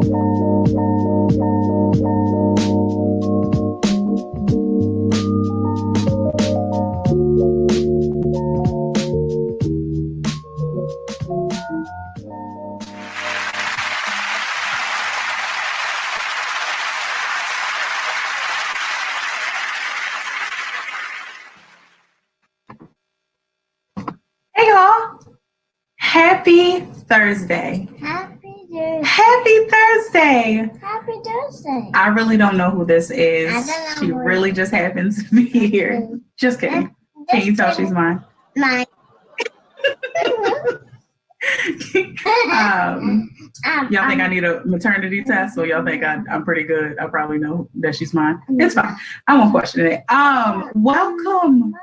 Hey y'all, happy Thursday. Happy Thursday. Happy Thursday. Happy Thursday. I really don't know who this is. I don't know She who really it just happens to be here. Just kidding. Can you tell she's mine? Mine. Y'all think I need a maternity test, or y'all think I'm pretty good? I probably know that she's mine. It's fine. I won't question it. Welcome,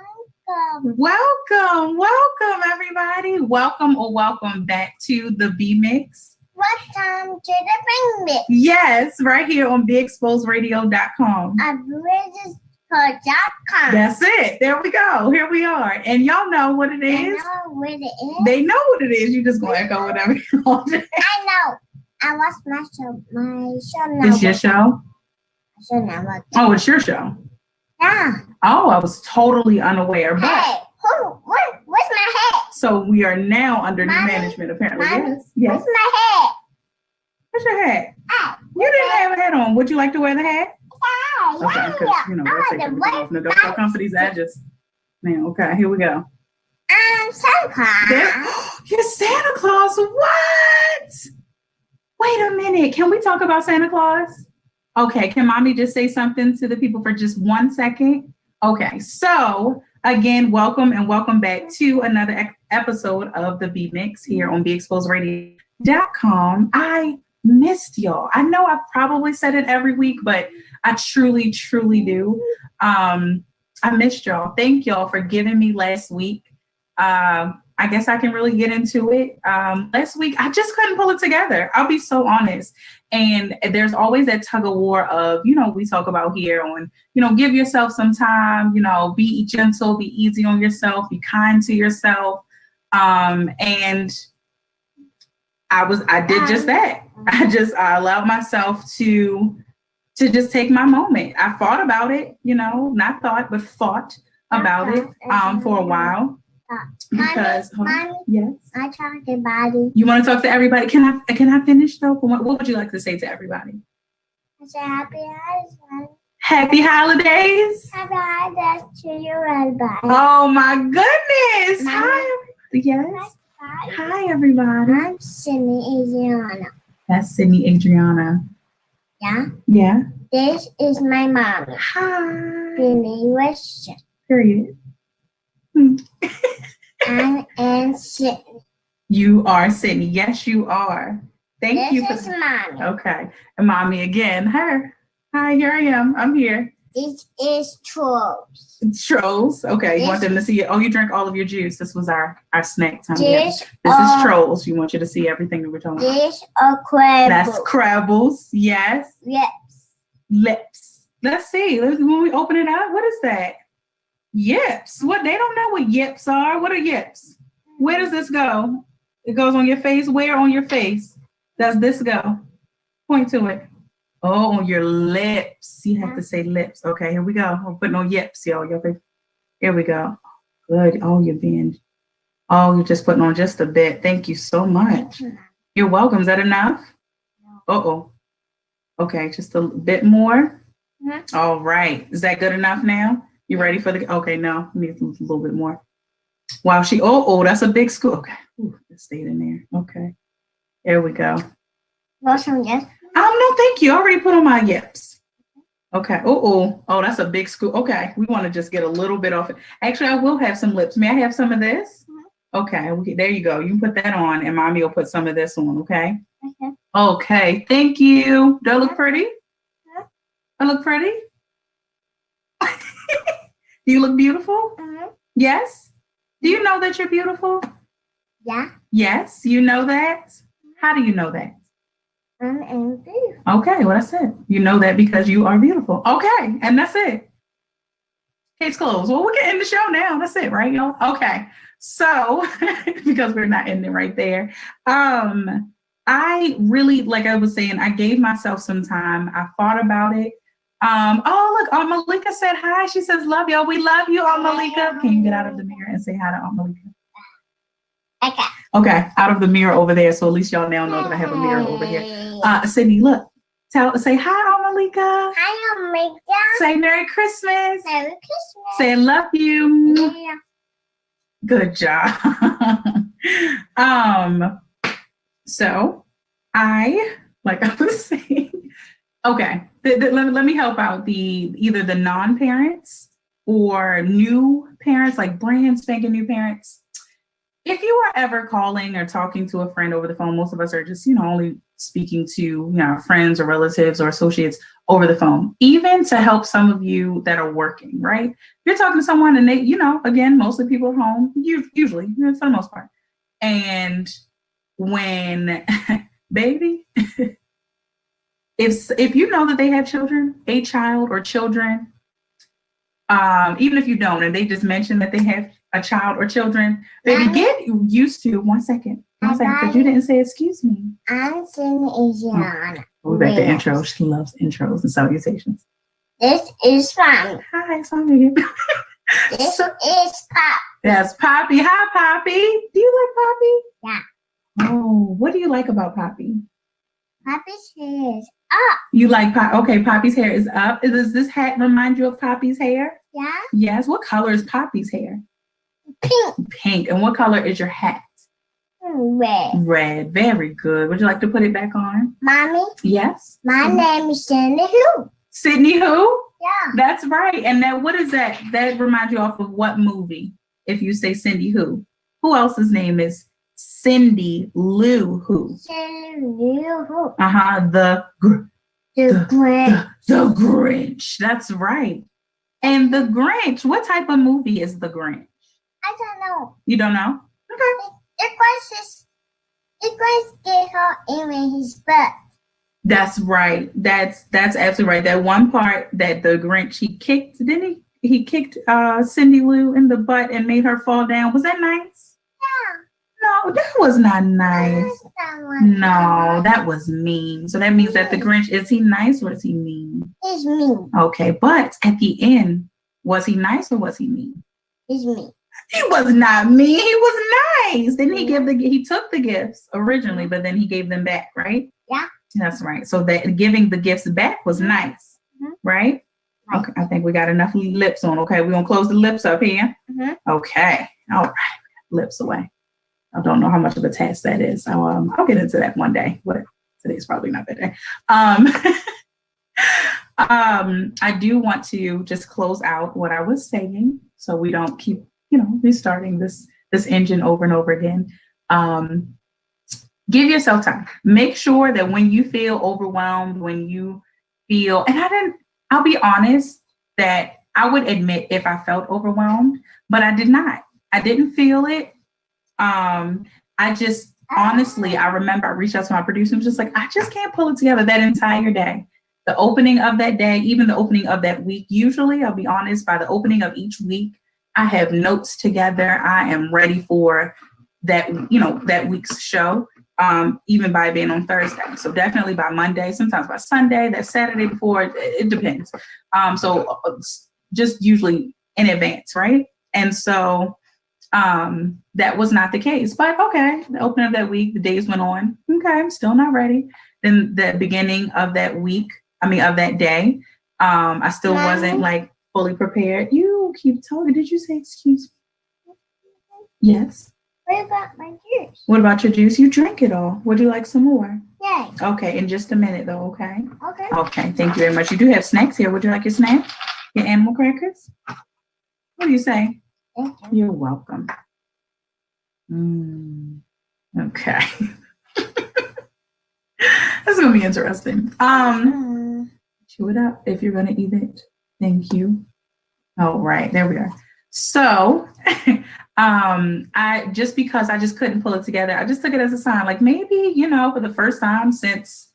everybody. Welcome back to the B Mix. Welcome to the Bring Mix. Yes, right here on BeExposedRadio.com. That's it. There we go. Here we are. And y'all know what it is. They know what it is. You just gonna echo whatever you want. I know. I watched my show. It's your show? Oh, it's your show. Yeah. Oh, I was totally unaware. But Hey, where's my hat? so we are now under new Mommy, management, apparently. Mommy, Yes. where's my hat? What's your hat? Hey, You didn't have a hat on. Would you like to wear the hat? yeah, Okay, because we're taking it off. No, don't tell companies that. Just man. Okay, here we go. Santa Claus. You're Santa Claus. What? Wait a minute. Can we talk about Santa Claus? Okay. Can mommy just say something to the people for just 1 second? Okay. So again, welcome back to another episode of the B Mix here on BeExposedRadio.com. I missed y'all. I know I probably said it every week, but I truly do. I missed y'all. Thank y'all for giving me last week. I guess I can really get into it. Last week, I just couldn't pull it together. I'll be so honest. And there's always that tug of war of, we talk about here on, give yourself some time, be gentle, be easy on yourself, be kind to yourself. And I did just that. I allowed myself to just take my moment. I thought about it, not thought, but fought about it for a while. Because Mommy, yes, I talk to everybody. You want to talk to everybody? Can I finish though? What would you like to say to everybody? I say happy holidays. Happy holidays. Happy holidays to you, everybody. Oh my goodness. Mommy. Hi. Yes. Hi. Hi everybody. I'm Sydney Adriana. That's Sydney Adriana. Yeah. Yeah. This is my mom. Hi. Sydney West. Period. And Sydney. You are Sydney. Yes, you are. Thank you. This is mommy. Okay. And mommy again. Her. Hi, here I am. I'm here. This is Trolls. Trolls. Okay. You want them to see it? Oh, you drank all of your juice. This was our snack time. This is Trolls. You want you to see everything that we're talking about. This are Crabbles. That's Crabbles. Yes. Lips. Let's see. When we open it up, what is that? Yips. What? They don't know what yips are. What are yips? Where does this go? It goes on your face. Where on your face does this go? Point to it. Oh, on your lips. You have to say lips. Okay, here we go. We're putting on yips, y'all. Here we go. Good. Oh, you're just putting on just a bit. Thank you so much. You're welcome. Is that enough? Uh-oh. Okay, just a bit more. All right. Is that good enough now? You ready for okay, no, need a little bit more. Wow, that's a big scoop. Okay, it stayed in there. Okay, there we go. Want some yes? No, thank you. I already put on my yips. Okay. Oh, that's a big scoop. Okay, we want to just get a little bit off it. Actually, I will have some lips. May I have some of this? Okay, there you go. You can put that on, and mommy will put some of this on. Okay. Okay. Thank you. Do I look pretty? I look pretty. Do you look beautiful? Yes? Do you know that you're beautiful? Yeah. Yes, you know that? How do you know that? I'm beautiful. Okay, what I said. You know that because you are beautiful. Okay, and that's it. Case closed. Well, we can end the show now. That's it, right, y'all? Okay. So, because we're not ending right there. I really, like I was saying, I gave myself some time. I thought about it. Oh, look, Aunt Malika said hi. She says, love y'all. We love you, Aunt Malika. Can you get out of the mirror and say hi to Aunt Malika? Okay. Okay, out of the mirror over there. So at least y'all now know that I have a mirror over here. Sydney, look. Say hi, Aunt Malika. Hi, Omega. Say Merry Christmas. Merry Christmas. Say I love you. Yeah. Good job. So like I was saying, okay, let me help out either the non-parents or new parents, like brand spanking new parents. If you are ever calling or talking to a friend over the phone, most of us are just, only speaking to, friends or relatives or associates over the phone, even to help some of you that are working, right? You're talking to someone and they, again, mostly people at home, usually, for the most part. And when, baby, if you know that they have children, a child or children, even if you don't, and they just mention that they have a child or children, baby, get used to, one second, because you didn't say excuse me. I'm saying Asiana. We're back to intro. She loves intros and salutations. This is fun. Hi, it's Megan. This is Pop. That's Poppy. Hi, Poppy. Do you like Yeah. Poppy? Oh, what do you like about Poppy? Poppy's hair is up. You like Okay, Poppy's hair is up. Does this hat remind you of Poppy's hair? Yeah. Yes. What color is Poppy's hair? Pink. Pink. And what color is your hat? Red. Red. Very good. Would you like to put it back on? Mommy, Yes. my name is Sydney Who. Sydney who? Yeah. That's right. And that, what is that? That reminds you off of what movie? If you say Cindy Who. Who else's name is Cindy Lou Who? Sydney Who. The Grinch. The Grinch. That's right. And the Grinch, what type of movie is the Grinch? I don't know. You don't know? Okay. It was get her in his butt. That's right. That's absolutely right. That one part that the Grinch, he kicked, didn't he? He kicked Cindy Lou in the butt and made her fall down. Was that nice? Yeah. No, that was not nice. No, that was mean. So that means that the Grinch, is he nice or is he mean? He's mean. Okay, but at the end, was he nice or was he mean? He's mean. He was not mean. He was nice. Didn't he he took the gifts originally, but then he gave them back, right? Yeah. That's right. So that giving the gifts back was nice, right? Okay, I think we got enough lips on. Okay, we're gonna close the lips up here. Okay, all right, lips away. I don't know how much of a task that is. I'll get into that one day. But today's probably not that day. I do want to just close out what I was saying, so we don't keep, restarting this engine over and over again. Give yourself time. Make sure that when you feel overwhelmed, when you feel, and I'll be honest that I would admit if I felt overwhelmed, but I did not. I didn't feel it. I just, honestly, I remember I reached out to my producer and was just like, I just can't pull it together that entire day. The opening of that day, even the opening of that week, usually, I'll be honest, by the opening of each week, I have notes together. I am ready for that, that week's show. Even by being on Thursday. So definitely by Monday, sometimes by Sunday, that Saturday before, it depends. So just usually in advance, right? And so that was not the case, but okay, the opening of that week, the days went on. Okay, I'm still not ready. Then the beginning of that week, of that day, I still wasn't like fully prepared. You keep talking. Did you say excuse me? Yes. What about my juice? What about your juice? You drink it all. Would you like some more? Yay. Okay, in just a minute though, okay? Okay. Okay, thank you very much. You do have snacks here. Would you like your snack? Your animal crackers? What do you say? Thank you. You're welcome. Okay. That's gonna be interesting. Chew it up if you're gonna eat it. Thank you. All right, there we are. So because I just couldn't pull it together, I just took it as a sign, like maybe, for the first time since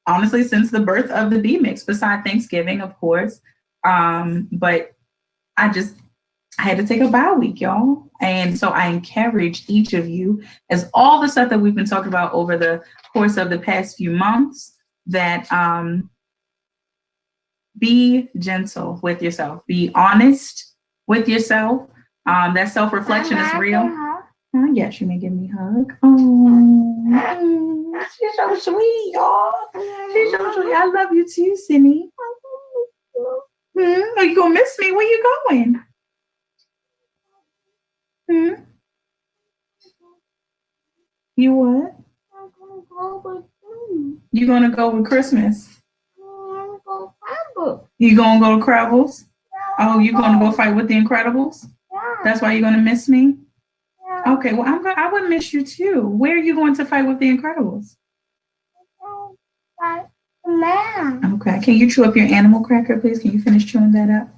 the birth of the B Mix, beside Thanksgiving, of course. But I had to take a bye week, y'all. And so I encourage each of you, as all the stuff that we've been talking about over the course of the past few months, that be gentle with yourself, be honest with yourself. That self-reflection is real. Yes, you may give me a hug. Oh, she's so sweet, y'all. She's so sweet. I love you too, Sydney. Are you gonna miss me? Where you going? You what? You gonna go with Christmas? You gonna go to Crabbles? Oh, you gonna go fight with the Incredibles? That's why you're gonna miss me? Okay, well I would miss you too. Where are you going to fight with the Incredibles? Okay, can you chew up your animal cracker, please? Can you finish chewing that up?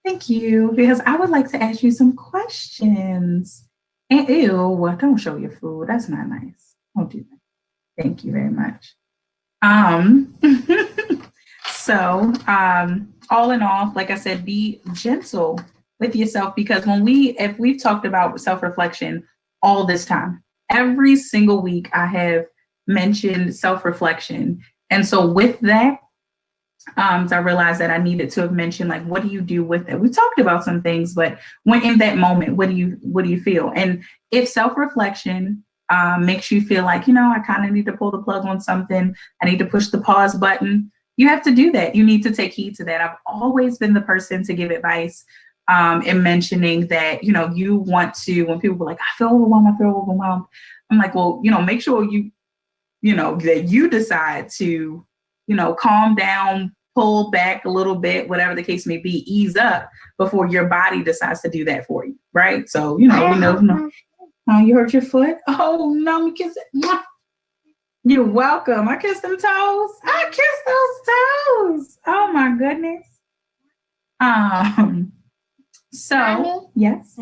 Thank you, because I would like to ask you some questions. And ew, don't show your food. That's not nice. Don't do that. Thank you very much. So, all in all, like I said, be gentle with yourself, because if we've talked about self-reflection all this time, every single week I have mentioned self-reflection. And so with that, I realized that I needed to have mentioned, like, what do you do with it? We talked about some things, but when in that moment, what do you feel? And if self-reflection makes you feel like, I kind of need to pull the plug on something, I need to push the pause button, you have to do that. You need to take heed to that. I've always been the person to give advice in mentioning that, you want to, when people are like, I feel overwhelmed. I'm like, well, make sure that you decide to, calm down, pull back a little bit, whatever the case may be, ease up before your body decides to do that for you. Right. So, you hurt your foot. Oh, no, let me kiss it. You're welcome. I kissed them toes. I kissed those toes. Oh my goodness. So Mommy? Yes.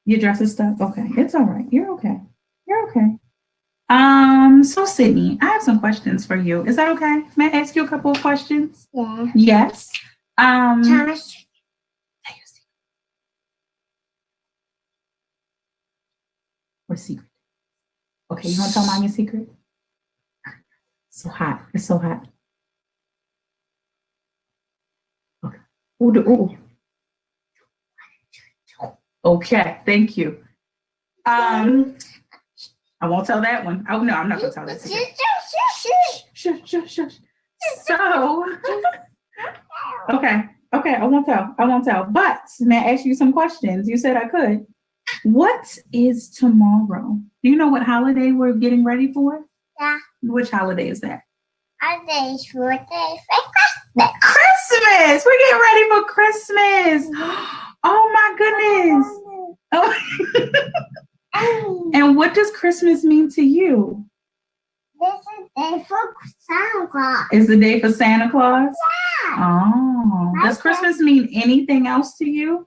Your dress is stuff. Okay. It's all right. You're okay. So Sydney, I have some questions for you. Is that okay? May I ask you a couple of questions? Yeah. Yes. Thomas. Or secret? Okay, you want to tell Mom your secret? So hot. It's so hot. Okay. Ooh. Okay, thank you. I won't tell that one. Oh no, I'm not gonna tell that secret. Shush. So okay, I won't tell. But may I ask you some questions? You said I could. What is tomorrow? Do you know what holiday we're getting ready for? Yeah. Which holiday is that? Holidays for Christmas! We're getting ready for Christmas. Oh my goodness. Oh. And what does Christmas mean to you? This is the day for Santa Claus. Is the day for Santa Claus? Yeah. Oh. Does Christmas mean anything else to you?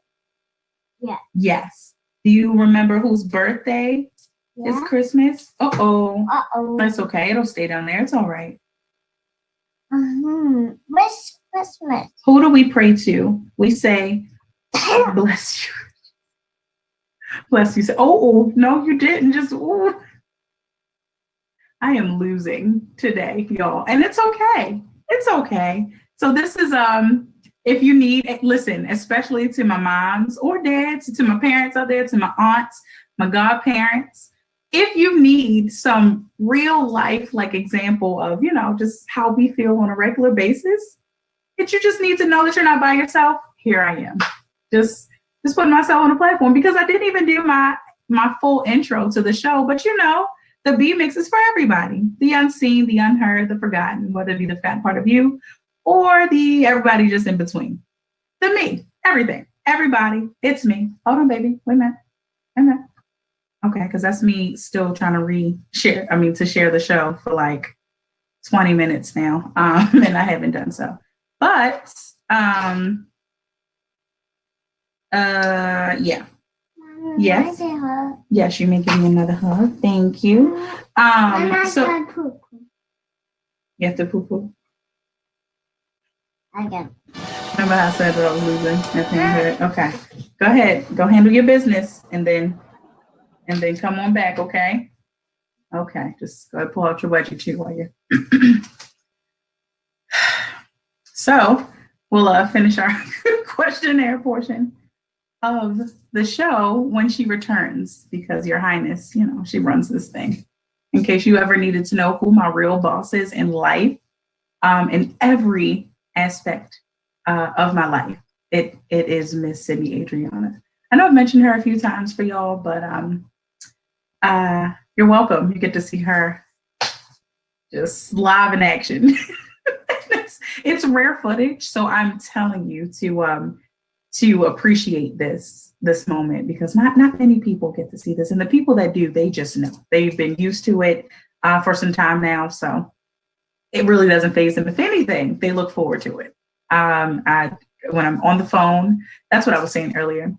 Yeah. Yes. Do you remember whose birthday is Christmas? Uh-oh. That's okay. It'll stay down there. It's all right. What's Christmas? Who do we pray to? We say, bless you. Bless you. Oh, no, you didn't. Just, ooh. I am losing today, y'all. And it's okay. So this is, if you need, listen, especially to my moms or dads, to my parents out there, to my aunts, my godparents, if you need some real life, like, example of, just how we feel on a regular basis, that you just need to know that you're not by yourself, here I am. Just putting myself on a platform, because I didn't even do my full intro to the show, but the B mix is for everybody, the unseen, the unheard, the forgotten, whether it be the forgotten part of you or the everybody just in between. The me, everything, everybody, it's me. Hold on, baby, wait a minute. Okay, because that's me still trying to share the show for like 20 minutes now, and I haven't done so. But, yeah. Yes. Yes, you may give me another hug. Thank you. So you have to poo-poo. Again. Remember how I said that I was losing at parenthood? Okay. Go ahead. Go handle your business and then come on back, okay? Okay. Just go pull out your wedgie chew while you So we'll finish our questionnaire portion of the show when she returns, because Your Highness, she runs this thing. In case you ever needed to know who my real boss is in life, in every aspect of my life, it is Miss Sydney Adriana. I know I've mentioned her a few times for y'all, but you're welcome. You get to see her just live in action. It's rare footage, so I'm telling you to appreciate this moment, because not many people get to see this, and the people that do, they just know. They've been used to it for some time now, so it really doesn't phase them. If anything, they look forward to it. When I'm on the phone, that's what I was saying earlier.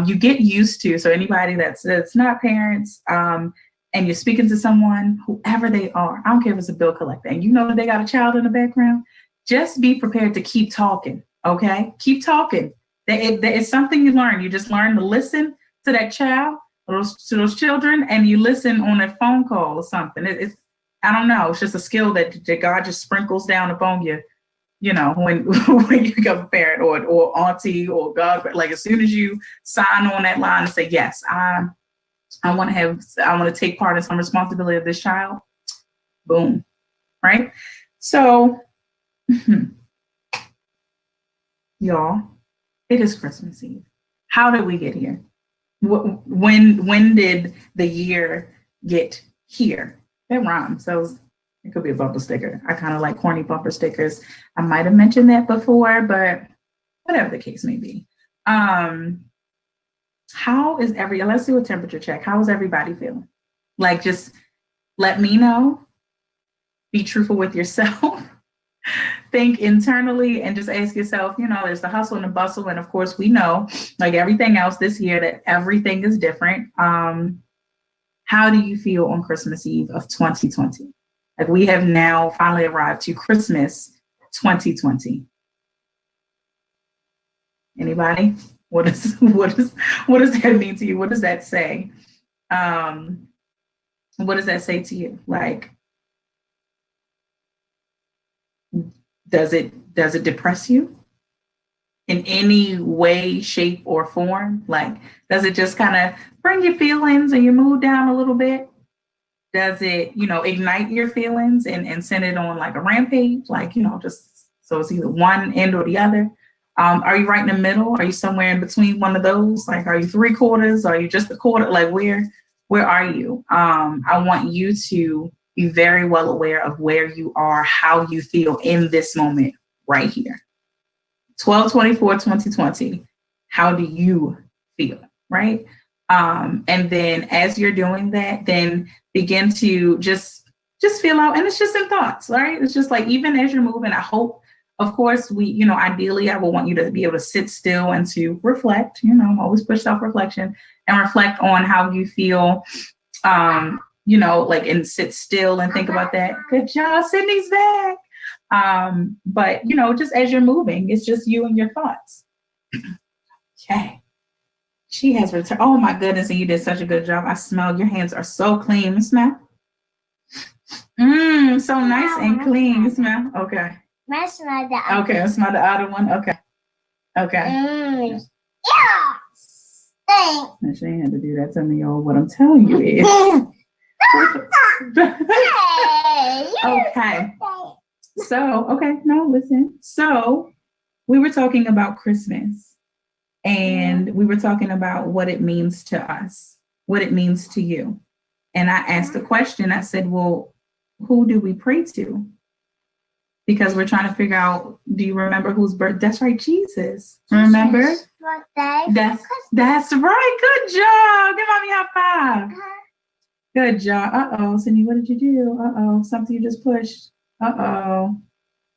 You get used to, so anybody that's not parents, and you're speaking to someone, whoever they are, I don't care if it's a bill collector, and you know that they got a child in the background, just be prepared to keep talking, okay? Keep talking. It's something you learn. You just learn to listen to that child, to those children, and you listen on a phone call or something. I don't know. It's just a skill that God just sprinkles down upon you, when you become a parent or auntie or God. Like, as soon as you sign on that line and say, yes, I want to take part in some responsibility of this child. Boom. Right? So, y'all, it is Christmas Eve. How did we get here? When did the year get here? That rhymes. So it could be a bumper sticker. I kind of like corny bumper stickers. I might have mentioned that before, but whatever the case may be. Let's do a temperature check. How is everybody feeling? Like, just let me know. Be truthful with yourself. Think internally and just ask yourself, there's the hustle and the bustle. And of course, we know, like everything else this year, that everything is different. How do you feel on Christmas Eve of 2020? Like, we have now finally arrived to Christmas 2020. Anybody? What does that mean to you? What does that say? What does that say to you? Like, does it depress you in any way, shape, or form? Like, does it just kind of bring your feelings and your mood down a little bit? Does it, ignite your feelings and send it on like a rampage? Like, just so it's either one end or the other. Are you right in the middle? Are you somewhere in between one of those? Like, are you 3/4? Are you just a quarter? Like, where are you? I want you to be very well aware of where you are, how you feel in this moment right here. 12/24/2020. How do you feel, right? And then as you're doing that, then begin to just feel out, and it's just in thoughts, right? It's just like, even as you're moving, I hope, of course, ideally, I will want you to be able to sit still and to reflect. I'm always push self-reflection and reflect on how you feel, and sit still and think about that. Good job, Sydney's back. But, just as you're moving, it's just you and your thoughts. Okay. She has returned. Oh my goodness, and you did such a good job. I smell your hands are so clean. Smell. So nice and clean. Smell. Okay. I smell the other. Okay, I smell the other one. Okay. Yeah. Thanks. She ain't had to do that to me, y'all. What I'm telling you is. Okay. Listen. So we were talking about Christmas, and we were talking about what it means to us, what it means to you. And I asked a question. I said, well, who do we pray to? Because we're trying to figure out, do you remember whose birth? That's right, Jesus. Remember? That's right. Good job. Give mommy a high five. Good job. Uh-oh, Sydney, what did you do? Uh-oh, something you just pushed. Uh-oh.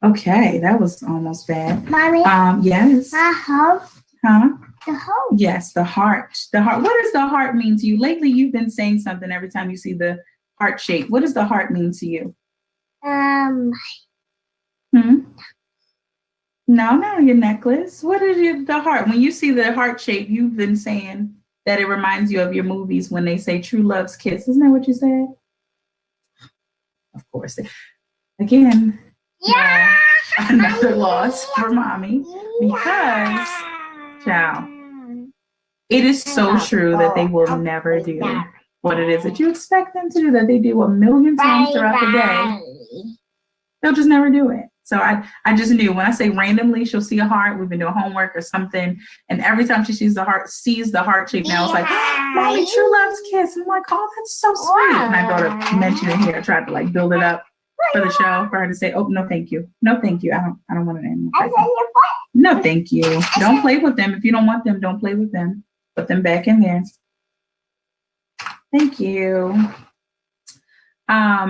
Okay, that was almost bad. Mommy? Yes. Huh? The heart. Yes, the heart. The heart. What does the heart mean to you? Lately, you've been saying something every time you see the heart shape. What does the heart mean to you? No, your necklace. What is the heart? When you see the heart shape, you've been saying that it reminds you of your movies when they say true love's kiss. Isn't that what you said? Of course. Again, Yeah. another loss for mommy because, child, it is so true that they will never do what it is that you expect them to do, that they do a million times throughout the day. They'll just never do it. So I just knew when I say randomly, she'll see a heart. We've been doing homework or something, and every time she sees the heart shape, now it's like, oh, mommy, true love's kiss. And I'm like, oh, that's so sweet. And I thought to mention it here. I tried to like build it up for the show for her to say, oh, no, thank you. No, thank you. I don't want an animal. No, thank you. Don't play with them. If you don't want them, don't play with them. Put them back in there. Thank you.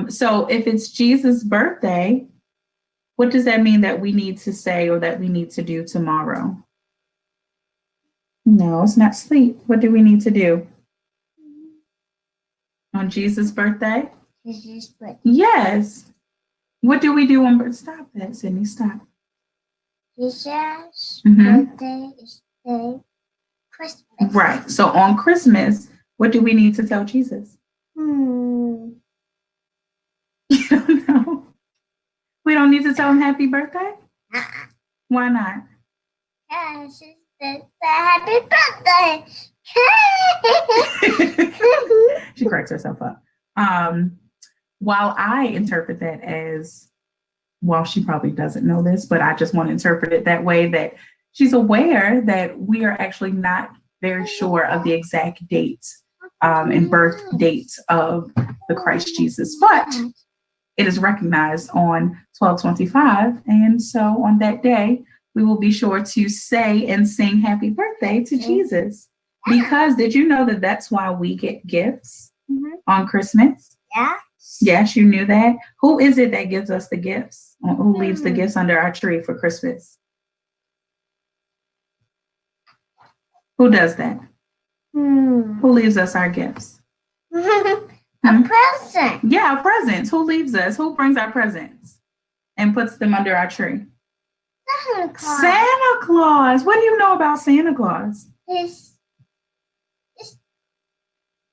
So if it's Jesus' birthday, what does that mean that we need to say or that we need to do tomorrow? No, it's not sleep. What do we need to do? On Jesus' birthday? Yes. What do we do on stop that, Sydney? Stop. Jesus' Mhm. birthday is the Christmas. Right. So on Christmas, what do we need to tell Jesus? You don't know. We don't need to tell him happy birthday? Why not? Yes, it's the happy birthday. She cracks herself up. While I interpret that as, well, she probably doesn't know this, but I just want to interpret it that way, that she's aware that we are actually not very sure of the exact date and birth date of the Christ Jesus, but it is recognized on 12/25. And so on that day, we will be sure to say and sing happy birthday to Jesus. Because did you know that that's why we get gifts on Christmas? Yeah. Yes, you knew that. Who is it that gives us the gifts? Who leaves the gifts under our tree for Christmas? Who does that? Who leaves us our gifts? A present. Yeah, presents. Who leaves us? Who brings our presents and puts them under our tree? Santa Claus. Santa Claus. What do you know about Santa Claus?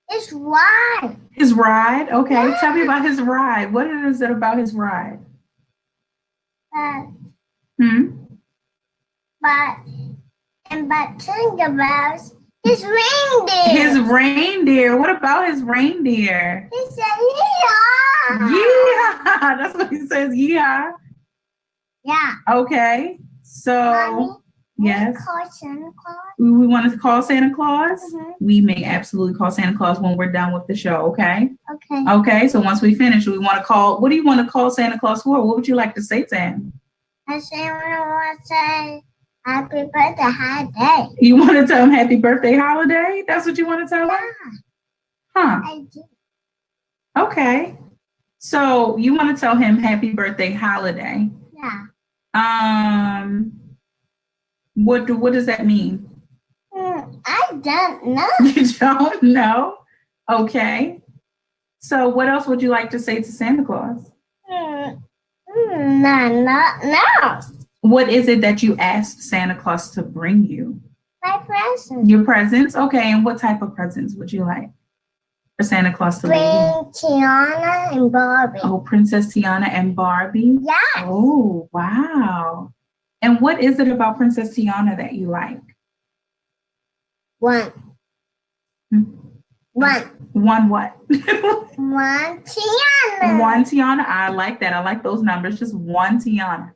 It's ride. His ride? Okay, tell me about his ride. What is it about his ride? But think about his reindeer. His reindeer. What about his reindeer? He said, "Yeehaw!" Yeah, that's what he says. Yeah. Yeah. Okay. So Mommy, yes, call Santa Claus. we want to call Santa Claus. Mhm. We may absolutely call Santa Claus when we're done with the show. Okay. Okay. Okay. So once we finish, we want to call. What do you want to call Santa Claus for? What would you like to say to him? I want to say happy birthday, holiday. You want to tell him happy birthday holiday? That's what you want to tell him? Yeah, Huh. I do. Okay. So you want to tell him happy birthday holiday. Yeah. What does that mean? I don't know. You don't know? Okay. So what else would you like to say to Santa Claus? No. What is it that you asked Santa Claus to bring you? My present. Your presents? Okay. And what type of presents would you like for Santa Claus to bring you? Bring Tiana and Barbie. Oh, Princess Tiana and Barbie? Yeah. Oh, wow. And what is it about Princess Tiana that you like? One. Hmm? One. One what? One Tiana. One Tiana. I like that. I like those numbers. Just one Tiana.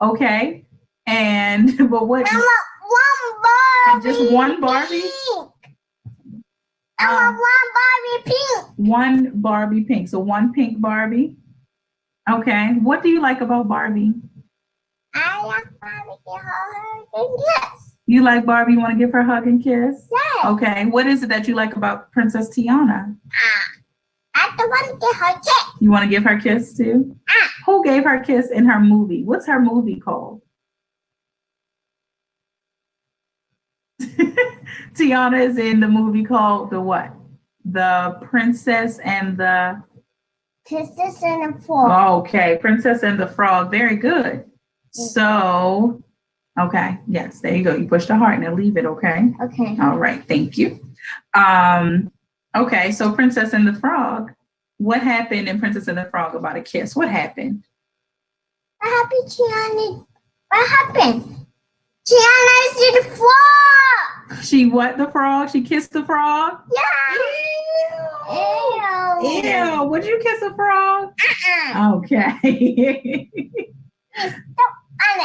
Okay. And but what? I want one Barbie. Just one Barbie? Pink. I want one Barbie pink. One Barbie pink. So one pink Barbie. Okay. What do you like about Barbie? I like Barbie to hold her and kiss. You like Barbie? You want to give her a hug and kiss? Yeah. Okay. What is it that you like about Princess Tiana? I don't want to get her kiss. You want to give her a kiss too? Who gave her a kiss in her movie? What's her movie called? Tiana is in the movie called the what? The Princess and the... Princess and the Frog. Okay, Princess and the Frog. Very good. So, okay, yes, there you go. You push the heart. Now leave it, okay? Okay. All right, thank you. Okay, so Princess and the Frog. What happened in Princess and the Frog about a kiss? What happened? What happened, Tiana? What happened? Tiana is the frog. She what the frog? She kissed the frog? Yeah. Ew. Ew. Would you kiss a frog? Uh-uh. Okay. Anna,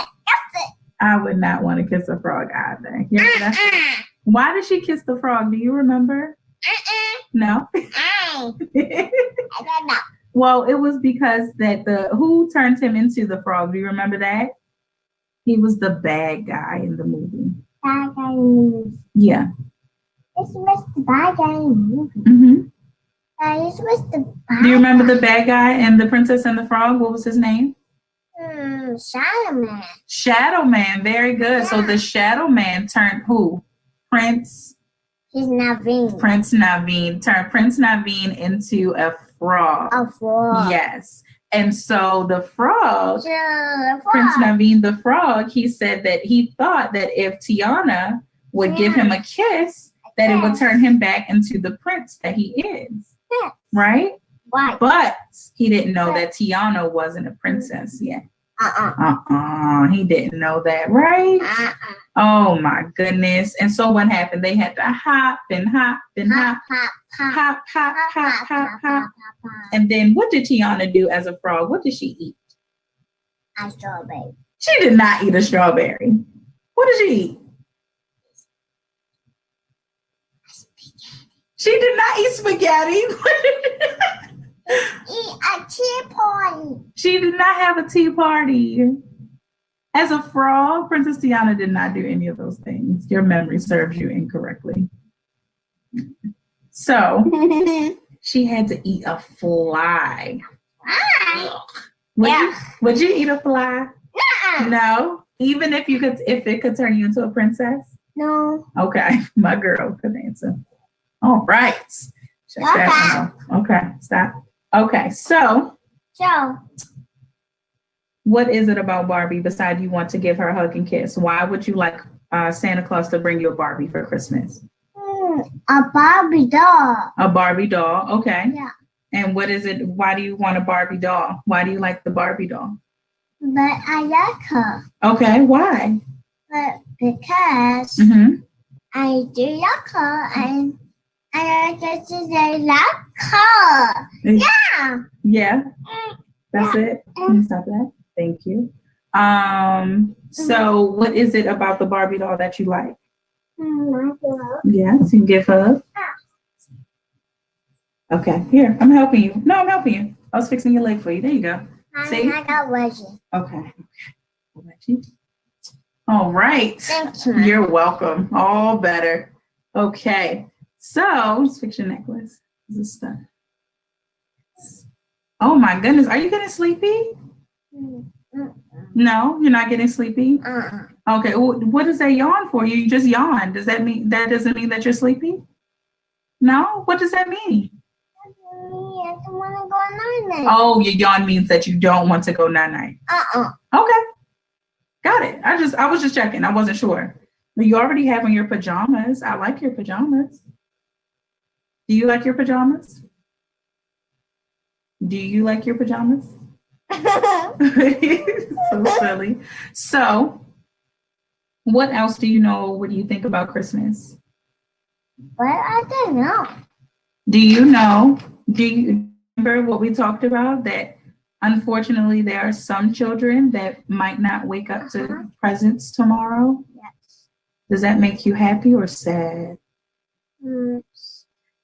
that's it. I would not want to kiss a frog either. Yeah, that's- Uh-uh. why did she kiss the frog? Do you remember? Uh-uh. No. I don't know. Well, it was because that who turned him into the frog? Do you remember that? He was the bad guy in the movie. Bad guy in the movie. Yeah. This was the bad guy in the movie. Mm-hmm. This was the bad Do you remember the bad guy and the Princess and the Frog? What was his name? Shadow Man. Shadow Man. Very good. So the Shadow Man turned who? Prince He's Naveen. Naveen turned Prince Naveen into a frog. A frog. Yes. And so the frog, So, the frog. Prince Naveen the frog, he said that he thought that if Tiana would give him a kiss, that it would turn him back into the prince that he is. Yes. Right? Why? But he didn't know that Tiana wasn't a princess yet. He didn't know that, right? Oh my goodness. And so what happened? They had to hop and hop and hop, Hop, hop, hop, hop, hop, hop, hop. hop. And then what did Tiana do as a frog? What did she eat? A strawberry. She did not eat a strawberry. What did she eat? She did not eat spaghetti. Eat a tea party. She did not have a tea party. As a frog, Princess Tiana did not do any of those things. Your memory serves you incorrectly. So she had to eat a fly. Would you eat a fly? No. Even if it could turn you into a princess? No. Okay, my girl could answer. All right. Check that one out. Okay, stop. Okay, so So, what is it about Barbie besides you want to give her a hug and kiss? Why would you like Santa Claus to bring you a Barbie for Christmas? a Barbie doll. A Barbie doll, okay. Yeah. And what is it? Why do you want a Barbie doll? Why do you like the Barbie doll? But I like her. Okay, why? But because Mm-hmm. I do like her and I like to like her. Yeah. Yeah, that's it. Can you stop that? Thank you. So what is it about the Barbie doll that you like? Yes, you can give her. Okay, here, I'm helping you. No, I'm helping you. I was fixing your leg for you. There you go. See? I got Reggie. Okay. All right. Thank you. You're welcome. All better. Okay. So let's fix your necklace. This is stuff. Oh my goodness. Are you getting sleepy? No, you're not getting sleepy. Okay. What does that yawn for? You just yawned. Does that mean that doesn't mean that you're sleepy? No? What does that mean? I don't want to go night. Oh, your yawn means that you don't want to go night-night. Okay. Got it. I was just checking. I wasn't sure. But you already have on your pajamas. I like your pajamas. Do you like your pajamas? Do you like your pajamas? So silly. So, what else do you know? What do you think about Christmas? But I don't know. Do you remember what we talked about? That unfortunately there are some children that might not wake up to presents tomorrow. Yes. Does that make you happy or sad?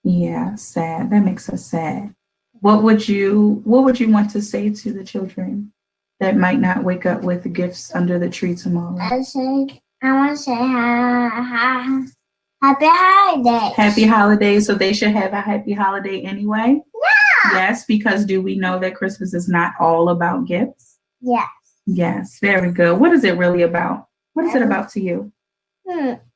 Yeah, sad. That makes us sad. What would you want to say to the children that might not wake up with gifts under the tree tomorrow? I want to say happy holidays. Happy holidays. So they should have a happy holiday anyway? Yeah. Yes, because do we know that Christmas is not all about gifts? Yes. Yes, very good. What is it really about? What is it about to you?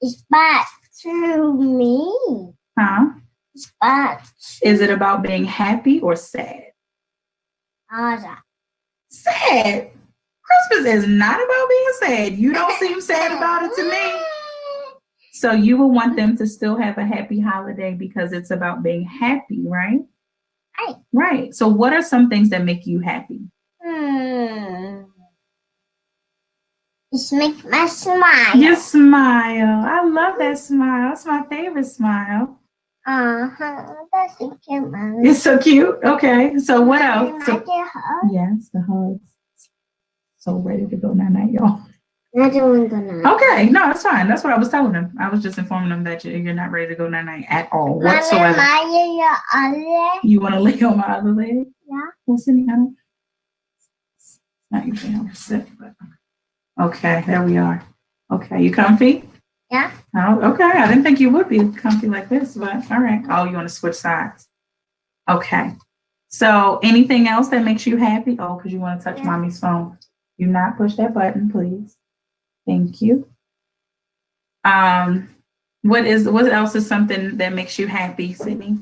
It's back to me. Huh? It's back. Is it about being happy or sad? Awesome. Sad. Christmas is not about being sad. You don't seem sad about it to me. So you will want them to still have a happy holiday because it's about being happy, right? Right. Right. So what are some things that make you happy? Just make my smile. You smile. I love that smile. It's my favorite smile. That's a cute mommy. It's so cute. Okay. So what else? Can I get a hug? Yes, the hugs. So ready to go night, y'all. I don't want to go now. Okay, no, it's fine. That's what I was telling them. I was just informing them that you're not ready to go night at all whatsoever. You want to lay on my other leg? Yeah. Well, Cindy, I don't. It's not usually how I sit, but okay, there we are. Okay, you comfy? Yeah. Oh, okay. I didn't think you would be comfy like this, but all right. Oh, you want to switch sides? Okay. So, anything else that makes you happy? Oh, because you want to touch mommy's phone. Do not push that button, please. Thank you. What else is something that makes you happy, Sydney?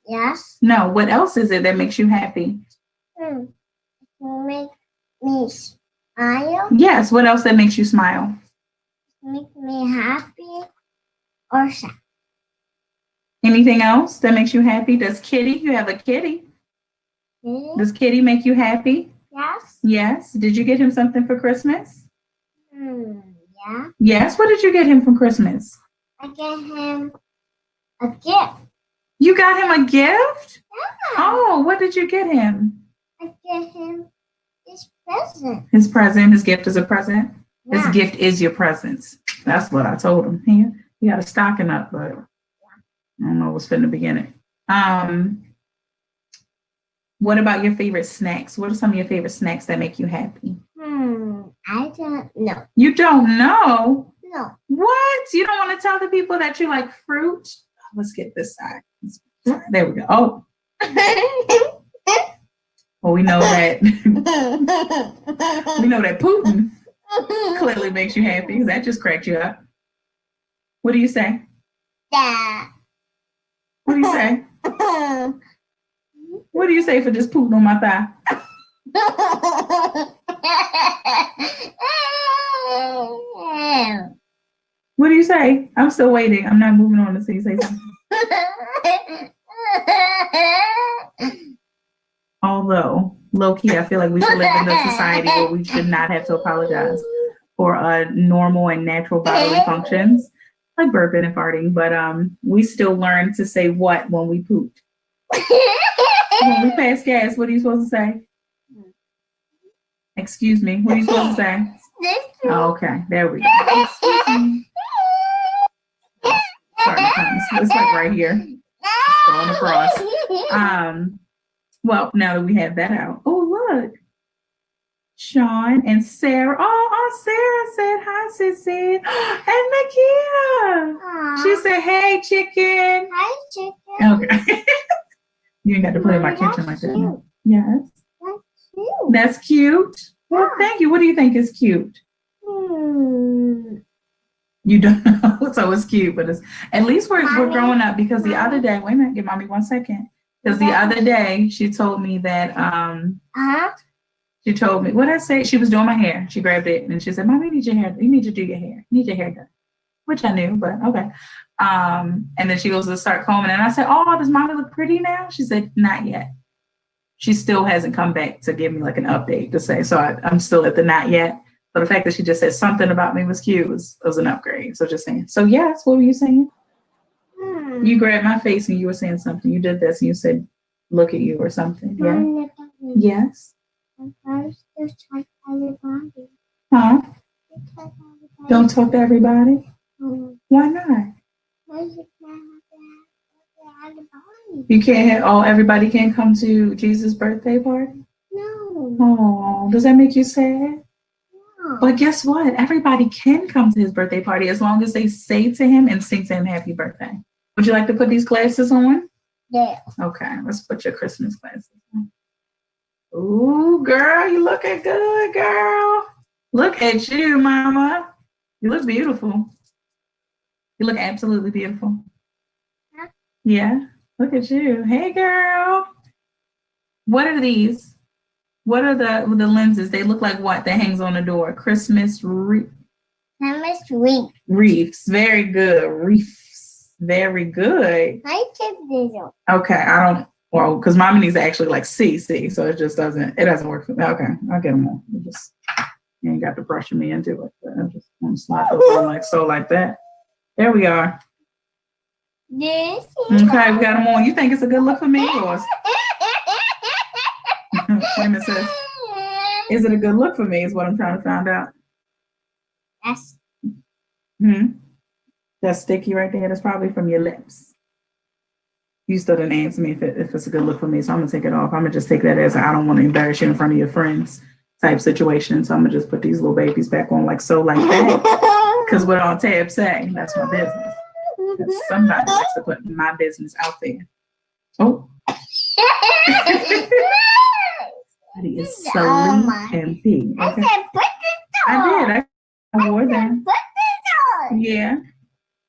Yes. No, what else is it that makes you happy? Make me smile. Yes, what else that makes you smile? Make me happy or sad. Anything else that makes you happy? Does Kitty, you have a kitty. Does Kitty make you happy? Yes. Yes. Did you get him something for Christmas? Yeah. Yes. What did you get him for Christmas? I gave him a gift. You got him a gift? Yeah. Oh, what did you get him? I gave him his present. His present. His gift is a present. Yeah. His gift is your presents. That's what I told him. He got a stocking up, but I don't know what's fitting to begin it. What about your favorite snacks? What are some of your favorite snacks that make you happy? I don't know. You don't know? No. What? You don't want to tell the people that you like fruit? Let's get this side. There we go. Oh. Well, we know that. We know that Putin clearly makes you happy because that just cracked you up. What do you say? Yeah. What do you say? What do you say for just Putin on my thigh? What do you say? I'm still waiting. I'm not moving on until you say something. Although, low key, I feel like we should live in a society where we should not have to apologize for normal and natural bodily functions, like burping and farting. But we still learn to say what when we poop. When we pass gas, what are you supposed to say? Excuse me. What are you supposed to say? Oh, okay, there we go. Excuse me. Sorry, it's like right here. It's going across. Well, now that we have that out. Oh, look. Sean and Sarah. Oh, Sarah said hi, Sissy. And Nakia. She said, hey, chicken. Hi, chicken. Okay. You ain't got to play in my kitchen like that. Cute. Yes. That's cute. That's cute. Well, thank you. What do you think is cute? You don't know. So it's cute, but it's at least we're growing up because the other day, wait a minute, give mommy 1 second. Because the other day she told me that she told me, what did I say? She was doing my hair. She grabbed it and she said, Mommy, you need your hair. You need to do your hair. You need your hair done. Which I knew, but okay. And then she goes to start combing. And I said, oh, does mommy look pretty now? She said, not yet. She still hasn't come back to give me like an update to say. So I'm still at the not yet. But the fact that she just said something about me was cute was an upgrade. So just saying. So yes, what were you saying? You grabbed my face and you were saying something. You did this and you said, look at you or something. Yeah. Yes. Huh? Don't talk to everybody? Why not? You can't have, everybody can't come to Jesus' birthday party? No. Oh, does that make you sad? No. But guess what? Everybody can come to his birthday party as long as they say to him and sing to him happy birthday. Would you like to put these glasses on? Yeah. Okay, let's put your Christmas glasses on. Ooh, girl, you looking good, girl. Look at you, mama. You look beautiful. You look absolutely beautiful. Yeah, look at you. Hey, girl. What are these? What are the lenses? They look like what? That hangs on the door. Christmas Christmas wreath. wreaths. Very good. Wreaths. Very good. I took this one. Okay, I don't. Well, because mommy needs to actually like see, so it just doesn't. It doesn't work for me. Okay, I'll get them all. You ain't got to pressure me into it. But I just want to slide those on like so, like that. There we are. This Okay, we got them on. You think it's a good look for me, or wait a minute, sis. Is it a good look for me? Is what I'm trying to find out. Yes. That's sticky right there. That's probably from your lips. You still didn't answer me if it's a good look for me, so I'm gonna take it off. I'm gonna just take that as I don't want to embarrass you in front of your friends type situation. So I'm gonna just put these little babies back on like so, like that. Because what all Tab say, that's my business. Somebody likes to put my business out there. Oh. That is Celine and P. I Okay. said put this on. I did. I wore them. Put this on. Yeah.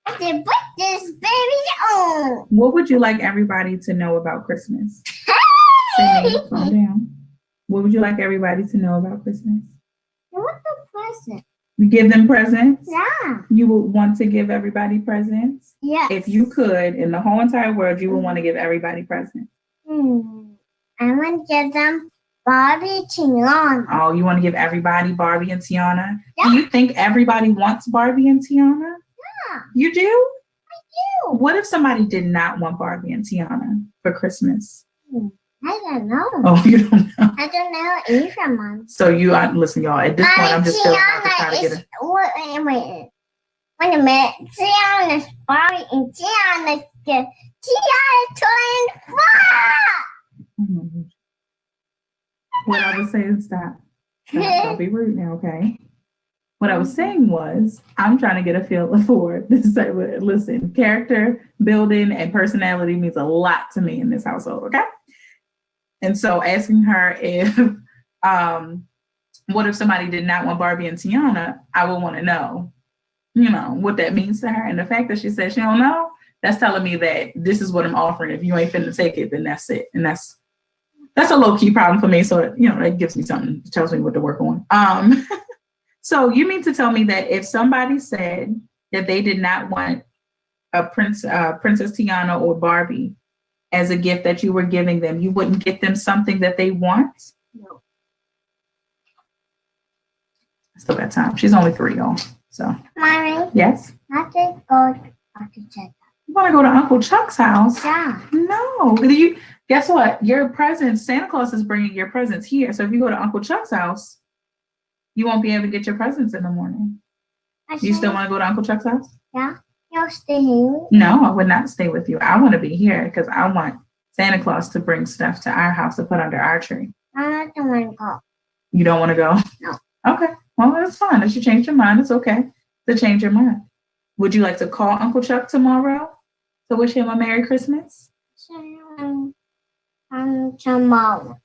I said put this baby on. What would you like everybody to know about Christmas? Say, calm down. What would you like everybody to know about Christmas? What's the present? You give them presents? Yeah. You would want to give everybody presents? Yes. If you could, in the whole entire world, you would want to give everybody presents. I want to give them Barbie Tiana. Oh, you want to give everybody Barbie and Tiana? Yeah. Do you think everybody wants Barbie and Tiana? Yeah. You do? I do. What if somebody did not want Barbie and Tiana for Christmas? I don't know. Oh, you don't know. I don't know either, Mom. So listen, y'all. At this point, I'm just feeling out to try to get it. Wait a minute. Tiana's Barbie and Tiana's good. Tiana turned 4. What I was saying, stop. Don't be rude now, okay? What I was saying was, I'm trying to get a feel for this. Listen, character building and personality means a lot to me in this household, okay? And so asking her if, what if somebody did not want Barbie and Tiana, I would want to know, what that means to her. And the fact that she said she don't know, that's telling me that this is what I'm offering. If you ain't finna take it, then that's it. And that's a low-key problem for me. So, that gives me something, it tells me what to work on. So you mean to tell me that if somebody said that they did not want a Princess Tiana or Barbie as a gift that you were giving them, you wouldn't get them something that they want? No. Still got time. She's only 3, y'all. So. Mommy. Yes? I think go to Uncle Chuck. You want to go to Uncle Chuck's house? Yeah. No. Guess what? Your presents, Santa Claus is bringing your presents here. So if you go to Uncle Chuck's house, you won't be able to get your presents in the morning. You still want to go to Uncle Chuck's house? Yeah. You'll stay here? No, I would not stay with you. I want to be here because I want Santa Claus to bring stuff to our house to put under our tree. I don't want to go. You don't want to go? No. Okay. Well, that's fine. If you change your mind, it's okay to change your mind. Would you like to call Uncle Chuck tomorrow to wish him a Merry Christmas? Tomorrow.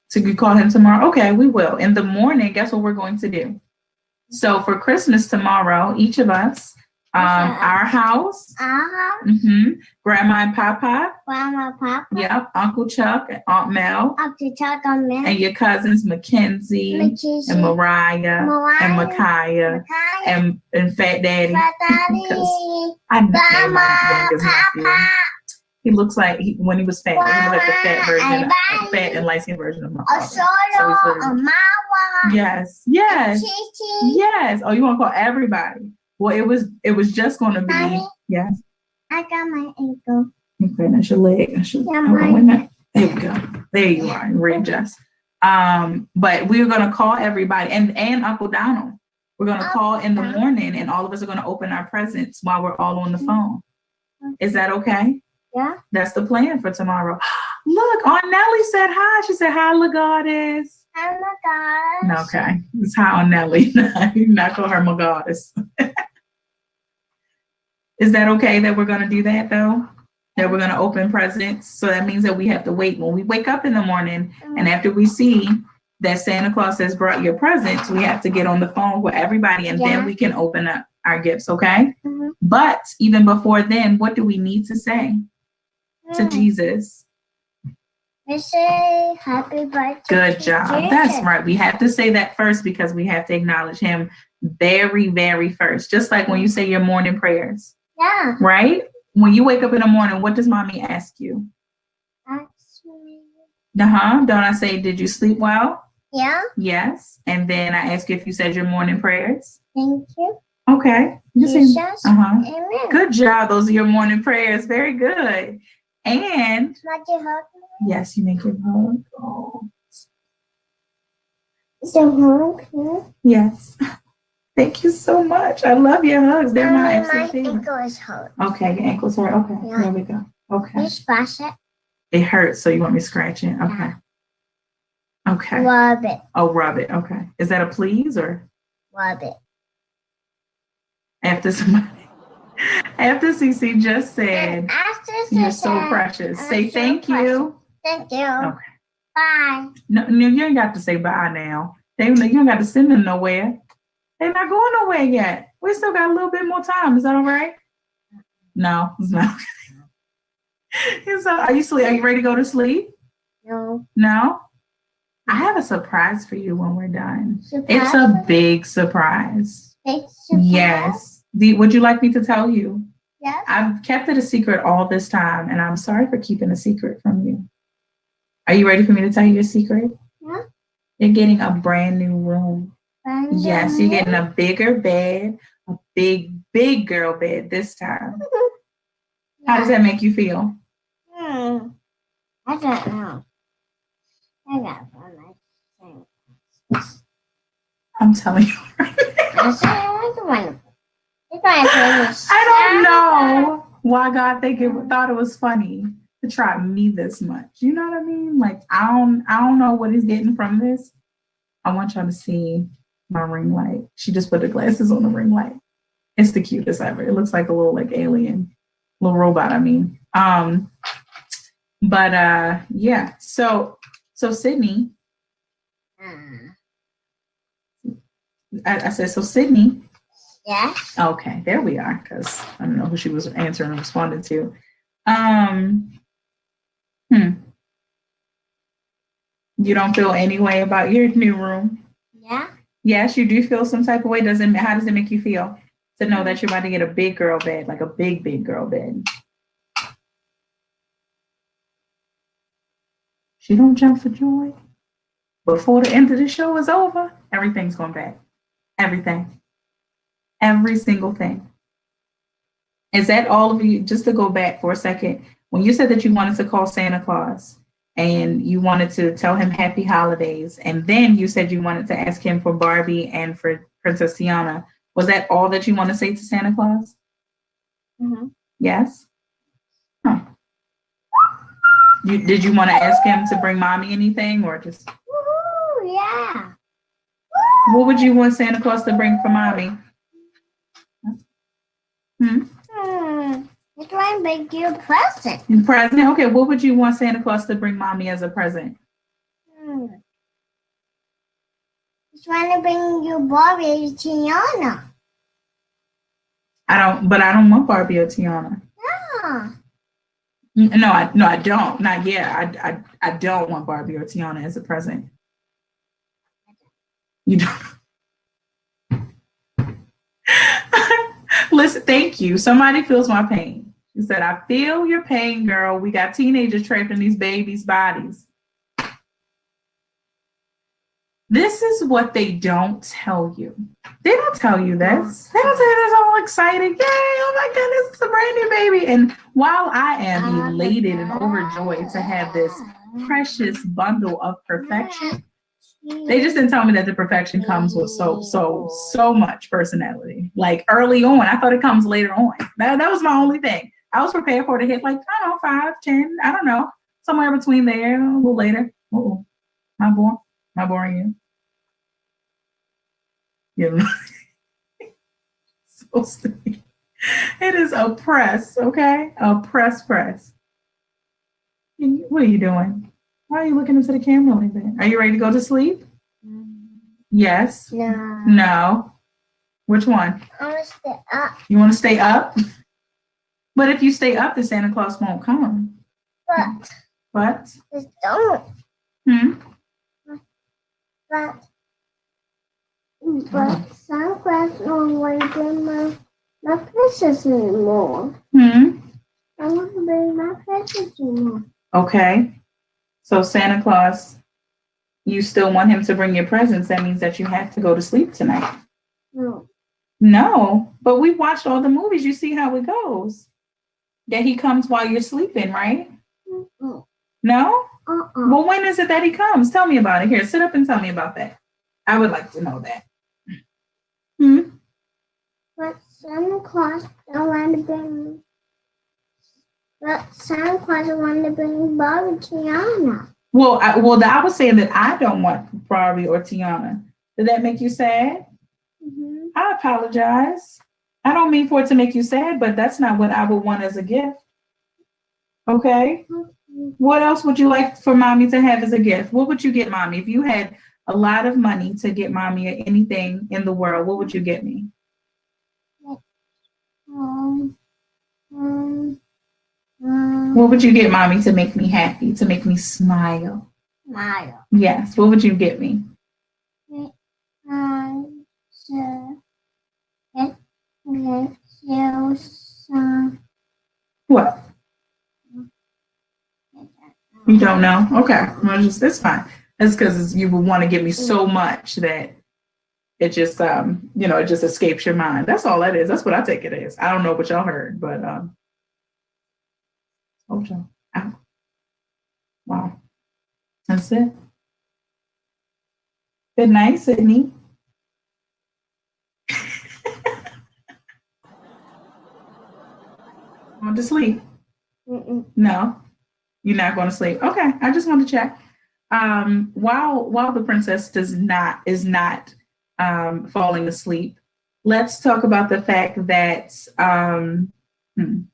So you call him tomorrow? Okay, we will. In the morning, guess what we're going to do? So for Christmas tomorrow, each of us, our house, Grandma and Papa, Grandma, Papa. yep, Uncle Chuck and Aunt Mel, Uncle Chuck and me. and your cousins Mackenzie and Mariah and Micaiah and Fat Daddy. Because I know my youngest nephew. He looks like when he was fat. He was like the fat version, fat and light-skinned version of my father. So he's really- Yes. Yes. Oh, you want to call everybody? Well, it was just going to be. Mommy? Yes. I got my ankle. Okay, that's your leg. Yeah, Hold on, wait a minute. There we go. There you are. Readjust. But we're going to call everybody and Uncle Donald. We're going to call in the morning, and all of us are going to open our presents while we're all on the phone. Is that okay? Yeah. That's the plan for tomorrow. Look, Aunt Nellie said hi. She said hi, LaGoddess. Oh my gosh. Okay, it's hi, Aunt Nellie. You not call her my goddess. Is that okay that we're going to do that though? That we're going to open presents? So that means that we have to wait when we wake up in the morning, and after we see that Santa Claus has brought your presents, we have to get on the phone with everybody, and then we can open up our gifts, okay? But even before then, what do we need to say to Jesus? We say happy birthday. Good to job. Jesus. That's right. We have to say that first because we have to acknowledge him very, very first. Just like when you say your morning prayers, Yeah. right? When you wake up in the morning, what does mommy ask you? Actually. Don't I say, did you sleep well? Yeah. Yes. And then I ask you if you said your morning prayers. Thank you. Okay. Jesus. Amen. Amen. Good job. Those are your morning prayers. Very good. And Not you hug me. yes, you make your hug. Oh, The hug. Hmm? yes. Thank you so much. I love your hugs. They're my My absolute favorite. ankle is hurt. Okay, your ankles hurt. Okay, Yeah. there we go. Okay. You splash it. It hurts, so you want me to scratch it? Okay. Yeah. Okay. Rub it. Oh, rub it. Okay. Is that a please or Rub it. after somebody after CC just said And after you're this, so precious. I'm Say so thank you. Thank you. Okay. Bye. No, you ain't got to say bye now. You don't got to send them nowhere. They're not going nowhere yet. We still got a little bit more time. Is that all right? No, it's not. Are you ready to go to sleep? No. No? I have a surprise for you when we're done. Surprise? It's a big surprise. Big surprise? Yes. Would you like me to tell you? Yes. I've kept it a secret all this time, and I'm sorry for keeping a secret from you. Are you ready for me to tell you a secret? Yeah. You're getting a brand new room. Yes, you're getting a bigger bed, a big girl bed this time. How does that make you feel? I don't know. I got one. I'm telling you. I don't know why God thought it was funny to try me this much. You know what I mean? Like I don't know what he's getting from this. I want y'all to see my ring light. She just put the glasses on the ring light. It's the cutest ever. It looks like a little like alien, little robot. I mean, yeah. So Sydney, I said so Sydney. Yeah. Okay, there we are. Because I don't know who she was answering and responding to. You don't feel any way about your new room? Yeah. Yes, you do feel some type of way. How does it make you feel to know that you're about to get a big girl bed, like a big girl bed? She don't jump for joy. Before the end of the show is over, everything's going back. Everything. Every single thing. Is that all of you? Just to go back for a second, when you said that you wanted to call Santa Claus and you wanted to tell him happy holidays, and then you said you wanted to ask him for Barbie and for Princess Tiana, was that all that you want to say to Santa Claus? Mm-hmm. Yes? Huh. Did you want to ask him to bring mommy anything or just? Woo-hoo, yeah. What would you want Santa Claus to bring for mommy? It's trying to make you a present. Present? Okay, what would you want Santa Claus to bring mommy as a present? He's trying to bring you Barbie and Tiana. I don't want Barbie or Tiana. Yeah. No, I don't. Not yet. I don't want Barbie or Tiana as a present. You don't. Listen, thank you. Somebody feels my pain. She said, I feel your pain, girl. We got teenagers trapped in these babies' bodies. This is what they don't tell you. They don't tell you this. They don't tell you this all excited. Yay, oh my goodness, it's a brand new baby. And while I am elated and overjoyed to have this precious bundle of perfection, they just didn't tell me that the perfection comes with so much personality. Like early on, I thought it comes later on. That was my only thing. I was prepared for it to hit like, I don't know, 5, 10, I don't know, somewhere between there, a little later. Uh-oh, am I boring you? Yeah. Supposed to be. It is a press, okay? A press. What are you doing? Why are you looking into the camera like that? Are you ready to go to sleep? Yes. No. Which one? I want to stay up. You want to stay up? But if you stay up, the Santa Claus won't come. But What? Just don't. Hmm? But some class don't want to bring my presents anymore. Hmm? I want to bring my presents anymore. Okay. So Santa Claus, you still want him to bring your presents. That means that you have to go to sleep tonight. No. No, but we watched all the movies. You see how it goes. That he comes while you're sleeping, right? Mm-mm. No? Uh-uh. Well, when is it that he comes? Tell me about it. Here, sit up and tell me about that. I would like to know that. Hmm? But Santa Claus don't want to bring. But Santa Claus don't want to bring Bob and Tiana. Well, I was saying that I don't want Barbie or Tiana. Did that make you sad? Mm-hmm. I apologize. I don't mean for it to make you sad, but that's not what I would want as a gift. Okay. What else would you like for mommy to have as a gift? What would you get mommy? If you had a lot of money to get mommy anything in the world, what would you get me? Um, um, What would you get mommy to make me happy, to make me smile? Smile. Yes. What would you get me? So, get some. What? You don't know? Okay. Well, that's fine. That's because you would want to give me so much that it just it just escapes your mind. That's all that is. That's what I take it as. I don't know what y'all heard, but told y'all. Ow. Wow. That's it. Good night, Sydney. Want to sleep? Mm-mm. No, you're not going to sleep. Okay, I just want to check. While the princess is not falling asleep, let's talk about the fact that can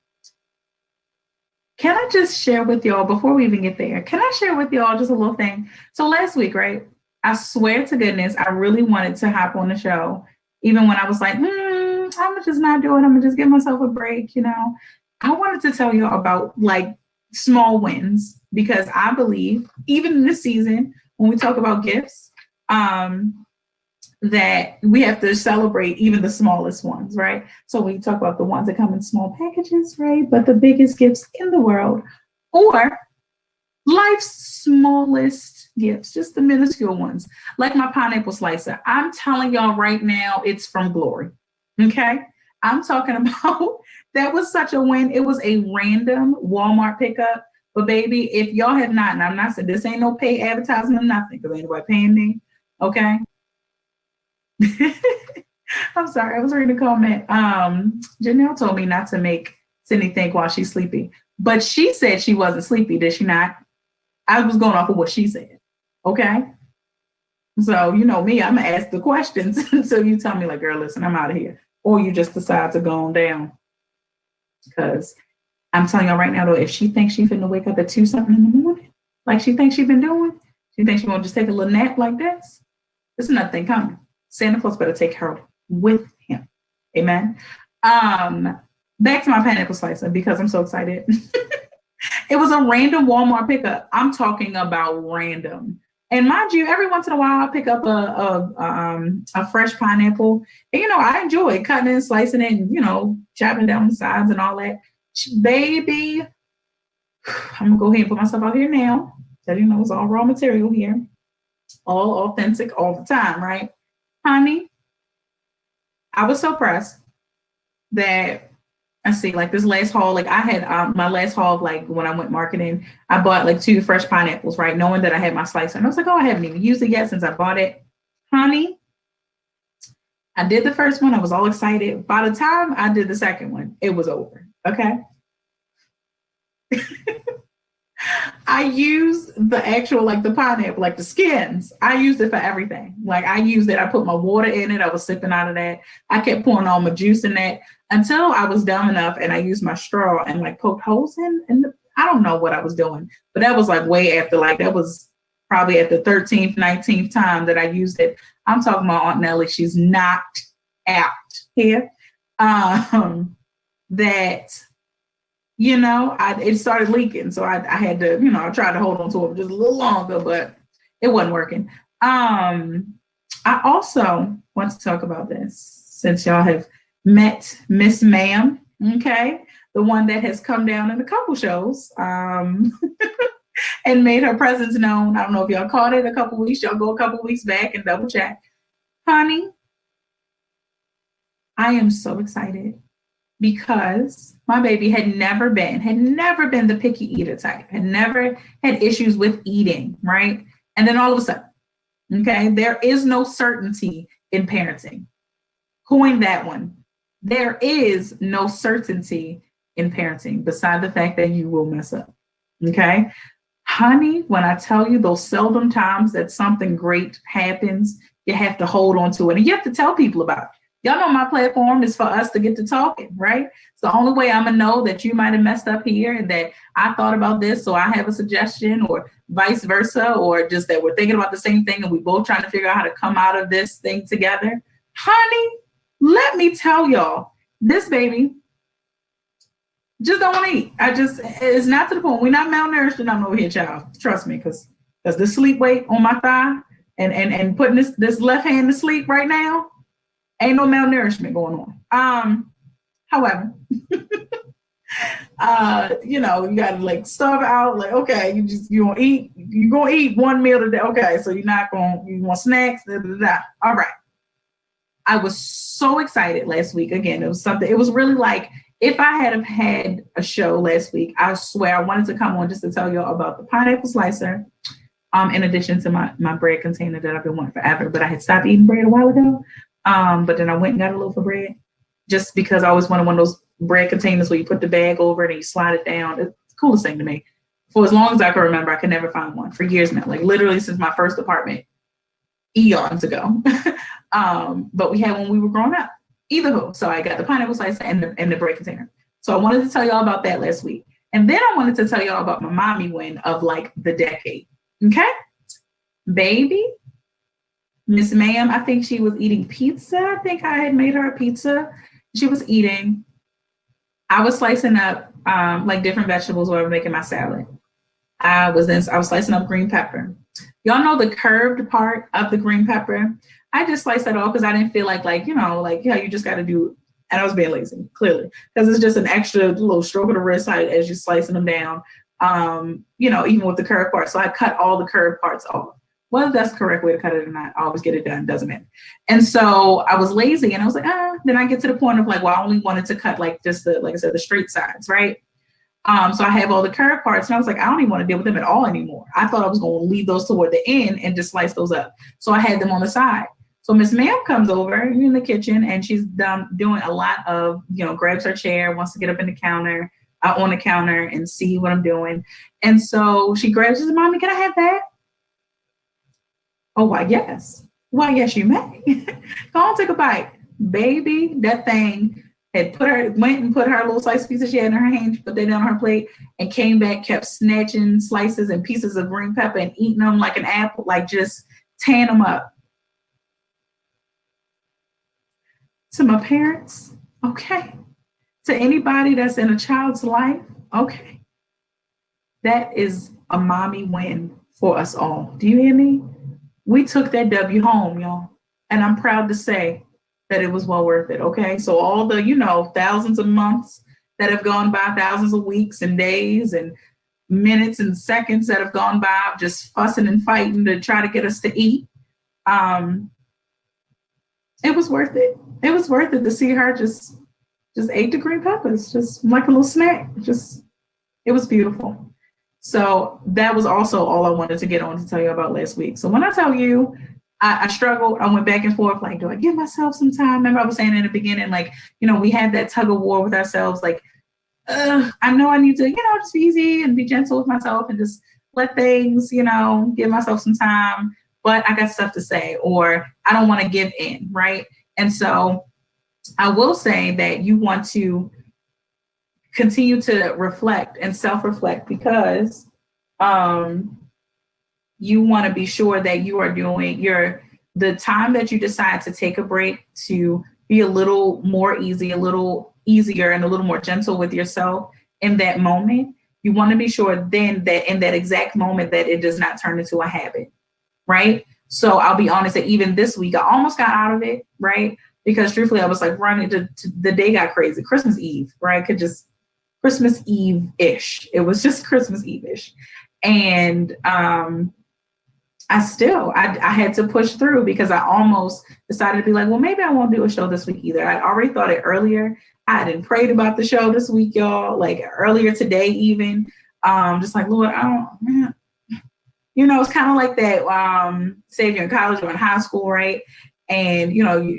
I just share with y'all before we even get there? Can I share with y'all just a little thing? So last week, right? I swear to goodness, I really wanted to hop on the show, even when I was like, I'm just not doing it. I'm gonna just give myself a break, you know. I wanted to tell you about like small wins because I believe even in this season when we talk about gifts, that we have to celebrate even the smallest ones, right? So we talk about the ones that come in small packages, right? But the biggest gifts in the world, or life's smallest gifts, just the minuscule ones, like my pineapple slicer. I'm telling y'all right now, it's from Glory. Okay. I'm talking about that was such a win. It was a random Walmart pickup. But baby, if y'all have not, and I'm not saying this ain't no paid advertisement or nothing, because ain't nobody paying me. Okay. I'm sorry, I was reading a comment. Janelle told me not to make Sydney think while she's sleeping, but she said she wasn't sleepy, did she not? I was going off of what she said. Okay. So you know me, I'm gonna ask the questions until you tell me, like, girl, listen, I'm out of here. Or you just decide to go on down. Because I'm telling y'all right now, though, if she thinks she's finna wake up at 2 something in the morning, like she thinks she's been doing, she thinks she gonna just take a little nap like this, there's nothing coming. Santa Claus better take her with him. Amen. Back to my pineapple slicer because I'm so excited. It was a random Walmart pickup. I'm talking about random. And mind you, every once in a while I pick up a fresh pineapple. And I enjoy cutting it, slicing it, and chopping down the sides and all that. Baby, I'm gonna go ahead and put myself out here now. So it's all raw material here. All authentic all the time, right? Honey, I was so pressed that I see like this last haul, like I had my last haul, like when I went marketing, I bought like 2 fresh pineapples, right? Knowing that I had my slicer. And I was like, oh, I haven't even used it yet since I bought it. Honey, I did the first one. I was all excited. By the time I did the second one, it was over. Okay. I used the actual, like the pineapple, like the skins. I used it for everything. Like I used it. I put my water in it. I was sipping out of that. I kept pouring all my juice in that until I was dumb enough and I used my straw and like poked holes in I don't know what I was doing, but that was like way after, like that was probably at the 13th, 19th time that I used it. I'm talking about Aunt Nellie. She's knocked out here. That it started leaking. So I had to, I tried to hold on to it just a little longer, but it wasn't working. I also want to talk about this since y'all have met Miss Ma'am, okay? The one that has come down in a couple shows and made her presence known. I don't know if y'all caught it a couple weeks. Y'all go a couple weeks back and double check. Honey, I am so excited because my baby had never been the picky eater type, had never had issues with eating, right? And then all of a sudden, okay, there is no certainty in parenting. Coin that one. There is no certainty in parenting beside the fact that you will mess up, okay? Honey, when I tell you those seldom times that something great happens, you have to hold on to it and you have to tell people about it. Y'all know my platform is for us to get to talking, right? It's the only way I'm gonna know that you might have messed up here and that I thought about this, so I have a suggestion, or vice versa, or just that we're thinking about the same thing and we both trying to figure out how to come out of this thing together. Honey, let me tell y'all, this baby just don't want to eat. It's not to the point. We're not malnourished and I'm over here, child. Trust me, because the sleep weight on my thigh and putting this left hand to sleep right now, ain't no malnourishment going on. However, you gotta like starve out. Like, okay, you're gonna eat one meal a day. Okay, so you want snacks. Da, da, da. All right. I was so excited last week. Again, it was really like, if I had a show last week, I swear I wanted to come on just to tell y'all about the pineapple slicer. In addition to my bread container that I've been wanting forever, but I had stopped eating bread a while ago. But then I went and got a loaf of bread just because I always wanted one of those bread containers where you put the bag over it and you slide it down. It's the coolest thing to me. For as long as I can remember, I could never find one for years now, like literally since my first apartment eons ago. But we had when we were growing up. Either who. So I got the pineapple slicer and the bread container. So I wanted to tell y'all about that last week. And then I wanted to tell y'all about my mommy win of like the decade. Okay? Baby, Miss Ma'am, I think she was eating pizza. I think I had made her a pizza. She was eating. I was slicing up like different vegetables while I was making my salad. I was slicing up green pepper. Y'all know the curved part of the green pepper. I just sliced that off because I didn't feel like you just got to do. And I was being lazy, clearly, because it's just an extra little stroke of the wrist as you're slicing them down. Even with the curved part. So I cut all the curved parts off. Whether that's the correct way to cut it or not, I always get it done, doesn't matter. And so I was lazy and I was like, then I get to the point of like, well, I only wanted to cut like just the straight sides, right? So I have all the curved parts and I was like, I don't even want to deal with them at all anymore. I thought I was going to leave those toward the end and just slice those up. So I had them on the side. So Miss Ma'am comes over in the kitchen and she's doing a lot of, grabs her chair, wants to get up on the counter and see what I'm doing. And so she grabs, she says, Mommy, can I have that? Oh, why, yes. Why, yes, you may. Go on, take a bite. Baby, that thing had went and put her little slice piece that she had in her hand, she put that down on her plate and came back, kept snatching slices and pieces of green pepper and eating them like an apple, like just tearing them up. To my parents, okay. To anybody that's in a child's life, okay. That is a mommy win for us all. Do you hear me? We took that W home, y'all. And I'm proud to say that it was well worth it, okay? So all the, thousands of months that have gone by, thousands of weeks and days and minutes and seconds that have gone by just fussing and fighting to try to get us to eat, it was worth it. It was worth it to see her just ate the green peppers, just like a little snack. It was beautiful. So that was also all I wanted to get on to tell you about last week. So when I tell you, I struggled, I went back and forth, like, do I give myself some time? Remember I was saying in the beginning, like, we had that tug of war with ourselves, like, I know I need to, just be easy and be gentle with myself and just let things, give myself some time, but I got stuff to say, or I don't want to give in, right? And so I will say that you want to continue to reflect and self-reflect because you want to be sure that you are doing the time that you decide to take a break to be a little more easy, a little easier and a little more gentle with yourself in that moment, you want to be sure then that in that exact moment that it does not turn into a habit, right? So I'll be honest that even this week, I almost got out of it, right? Because truthfully, I was like running the day got crazy. Christmas Eve, right? Christmas Eve-ish. It was just Christmas Eve-ish. And I had to push through because I almost decided to be like, well, maybe I won't do a show this week either. I'd already thought it earlier. I hadn't prayed about the show this week, y'all, like earlier today even. Just like, Lord, I don't, man. You know, it's kind of like that, say if you're in college or in high school, right? And, you know,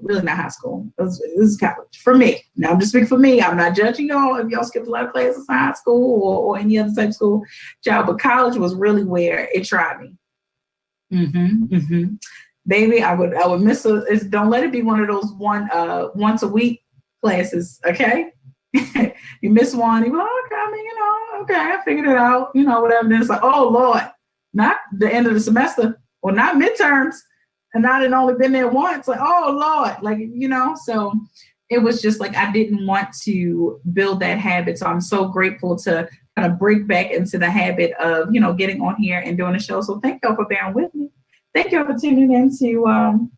really not high school. This is college for me. Now I'm just speaking for me. I'm not judging y'all if y'all skipped a lot of classes in high school or any other type of school job, but college was really where it tried me. Baby, I would miss don't let it be one of those once a week classes, okay? You miss one, you go, okay, I mean, you know, okay, I figured it out, you know, whatever. Then it's like, oh Lord, not the end of the semester or not midterms. And I had only been there once, like, oh Lord, like, you know, so it was just like, I didn't want to build that habit. So I'm so grateful to kind of break back into the habit of, you know, getting on here and doing a show. So thank y'all for bearing with me. Thank y'all for tuning in to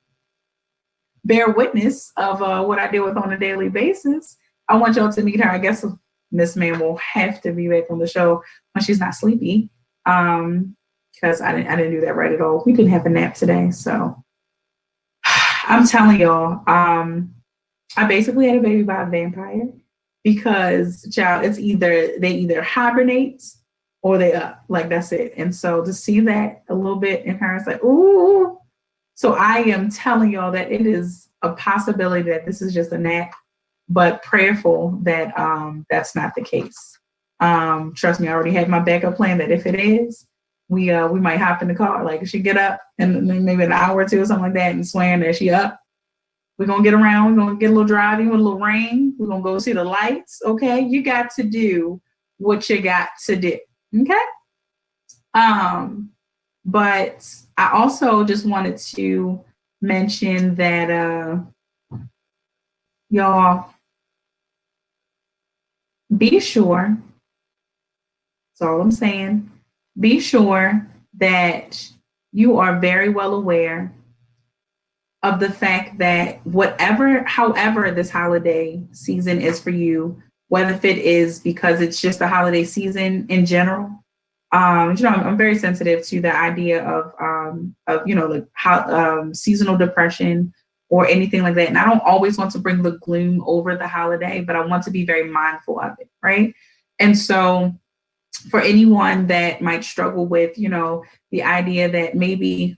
bear witness of what I deal with on a daily basis. I want y'all to meet her. I guess Miss May will have to be back on the show when she's not sleepy. Because I didn't do that right at all. We didn't have a nap today, so I'm telling y'all, I basically had a baby by a vampire because, child, it's they either hibernate or they up, like that's it. And so to see that a little bit in her, it's like, ooh. So I am telling y'all that it is a possibility that this is just a nap, but prayerful that that's not the case. Trust me, I already have my backup plan that if it is, we might hop in the car. Like if she get up and maybe an hour or two or something like that and swearing that she up, we're going to get around. We're going to get a little driving with a little rain. We're going to go see the lights. Okay. You got to do what you got to do. Okay. But I also just wanted to mention that, y'all be sure. That's all I'm saying. Be sure that you are very well aware of the fact that however this holiday season is for you, whether if it is because it's just a holiday season in general, I'm very sensitive to the idea of like how seasonal depression or anything like that. And I don't always want to bring the gloom over the holiday, but I want to be very mindful of it, right? And so for anyone that might struggle with, the idea that maybe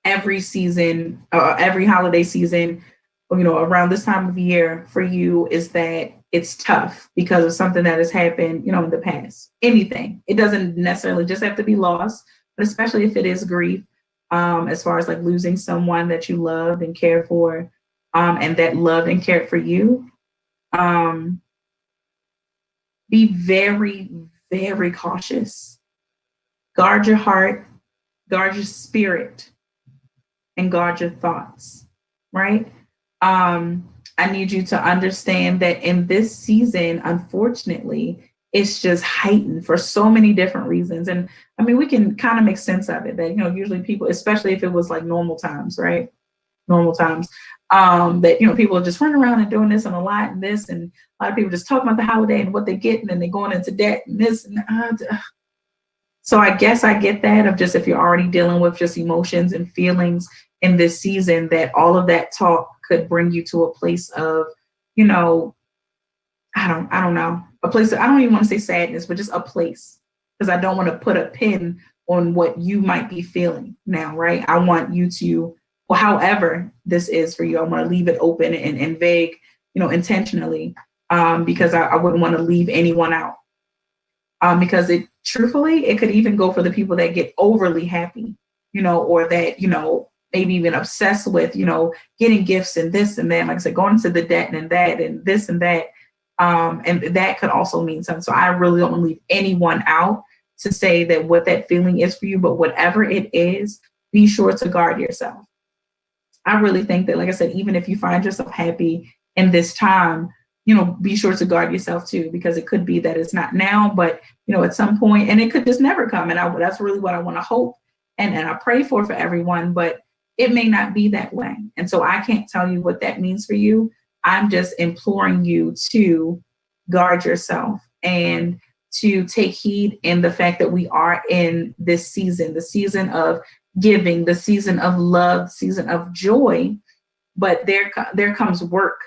every season, every holiday season, around this time of year for you is that it's tough because of something that has happened, in the past. Anything. It doesn't necessarily just have to be loss, but especially if it is grief, as far as like losing someone that you loved and cared for, and that loved and cared for you. Be very, very cautious. Guard your heart, guard your spirit, and guard your thoughts, right? I need you to understand that in this season, unfortunately, it's just heightened for so many different reasons. And I mean, we can kind of make sense of it that, usually people, especially if it was like normal times, right? Normal times, that, people are just running around and doing this and a lot and this, and a lot of people just talking about the holiday and what they get, and then they're going into debt and this and so I guess I get that of just if you're already dealing with just emotions and feelings in this season, that all of that talk could bring you to a place of, I don't know, a place that I don't even want to say sadness, but just a place, because I don't want to put a pin on what you might be feeling now, right? I want you to, well, however this is for you, I want to leave it open and vague, intentionally, because I wouldn't want to leave anyone out. Because truthfully, it could even go for the people that get overly happy, or that, maybe even obsessed with, getting gifts and this and that, like I said, going into the debt and that and this and that. And that could also mean something. So I really don't want to leave anyone out to say that what that feeling is for you, but whatever it is, be sure to guard yourself. I really think that, like I said, even if you find yourself happy in this time, be sure to guard yourself too, because it could be that it's not now, but at some point, and it could just never come. And that's really what I want to hope and I pray for everyone, but it may not be that way. And so I can't tell you what that means for you. I'm just imploring you to guard yourself and to take heed in the fact that we are in this season, the season of giving, the season of love, season of joy. But there comes work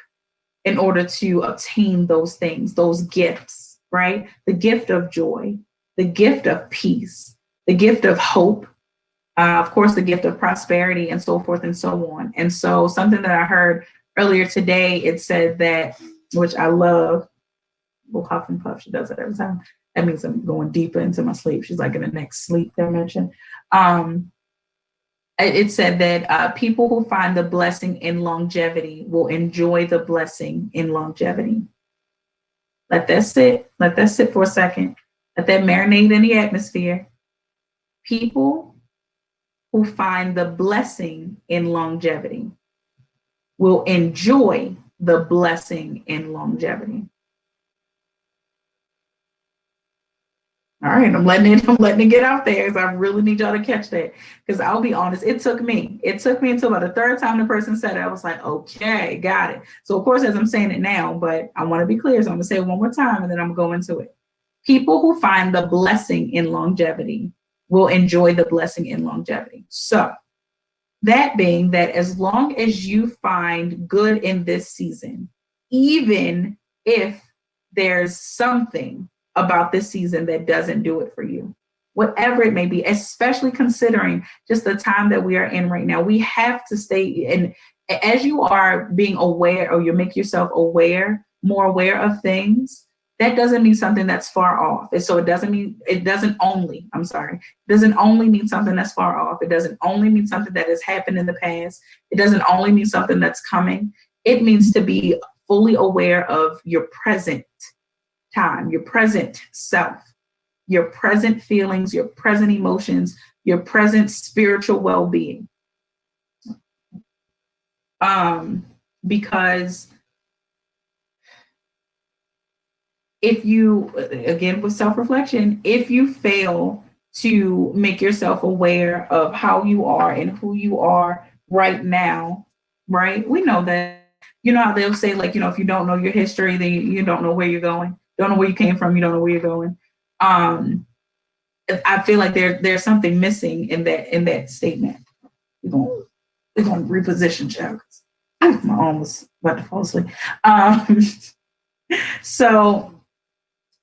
in order to obtain those things, those gifts, right? The gift of joy, the gift of peace, the gift of hope, of course, the gift of prosperity, and so forth and so on. And so something that I heard earlier today, it said that, which I love, well, Huff and Puff, she does it every time. That means I'm going deeper into my sleep. She's like in the next sleep dimension. It said that people who find the blessing in longevity will enjoy the blessing in longevity. Let that sit. Let that sit for a second. Let that marinate in the atmosphere. People who find the blessing in longevity will enjoy the blessing in longevity. All right, I'm letting it get out there because I really need y'all to catch that. Because I'll be honest, it took me until about the third time the person said it. I was like, okay, got it. So of course, as I'm saying it now, but I want to be clear, so I'm gonna say it one more time and then I'm gonna go into it. People who find the blessing in longevity will enjoy the blessing in longevity. So that being that, as long as you find good in this season, even if there's something about this season that doesn't do it for you, whatever it may be, especially considering just the time that we are in right now, we have to stay in. As you are being aware, or you make yourself more aware of things, that doesn't mean something that's far off. And so it doesn't only mean something that's far off. It doesn't only mean something that has happened in the past. It doesn't only mean something that's coming. It means to be fully aware of your present time, your present self, your present feelings, your present emotions, your present spiritual well-being. Because if you, again, with self-reflection, if you fail to make yourself aware of how you are and who you are right now, right? We know that, how they'll say, like, if you don't know your history, then you don't know where you're going. Don't know where you came from, you don't know where you're going. I feel like there's something missing in that statement. We're gonna reposition, child. My arm was about to fall asleep. So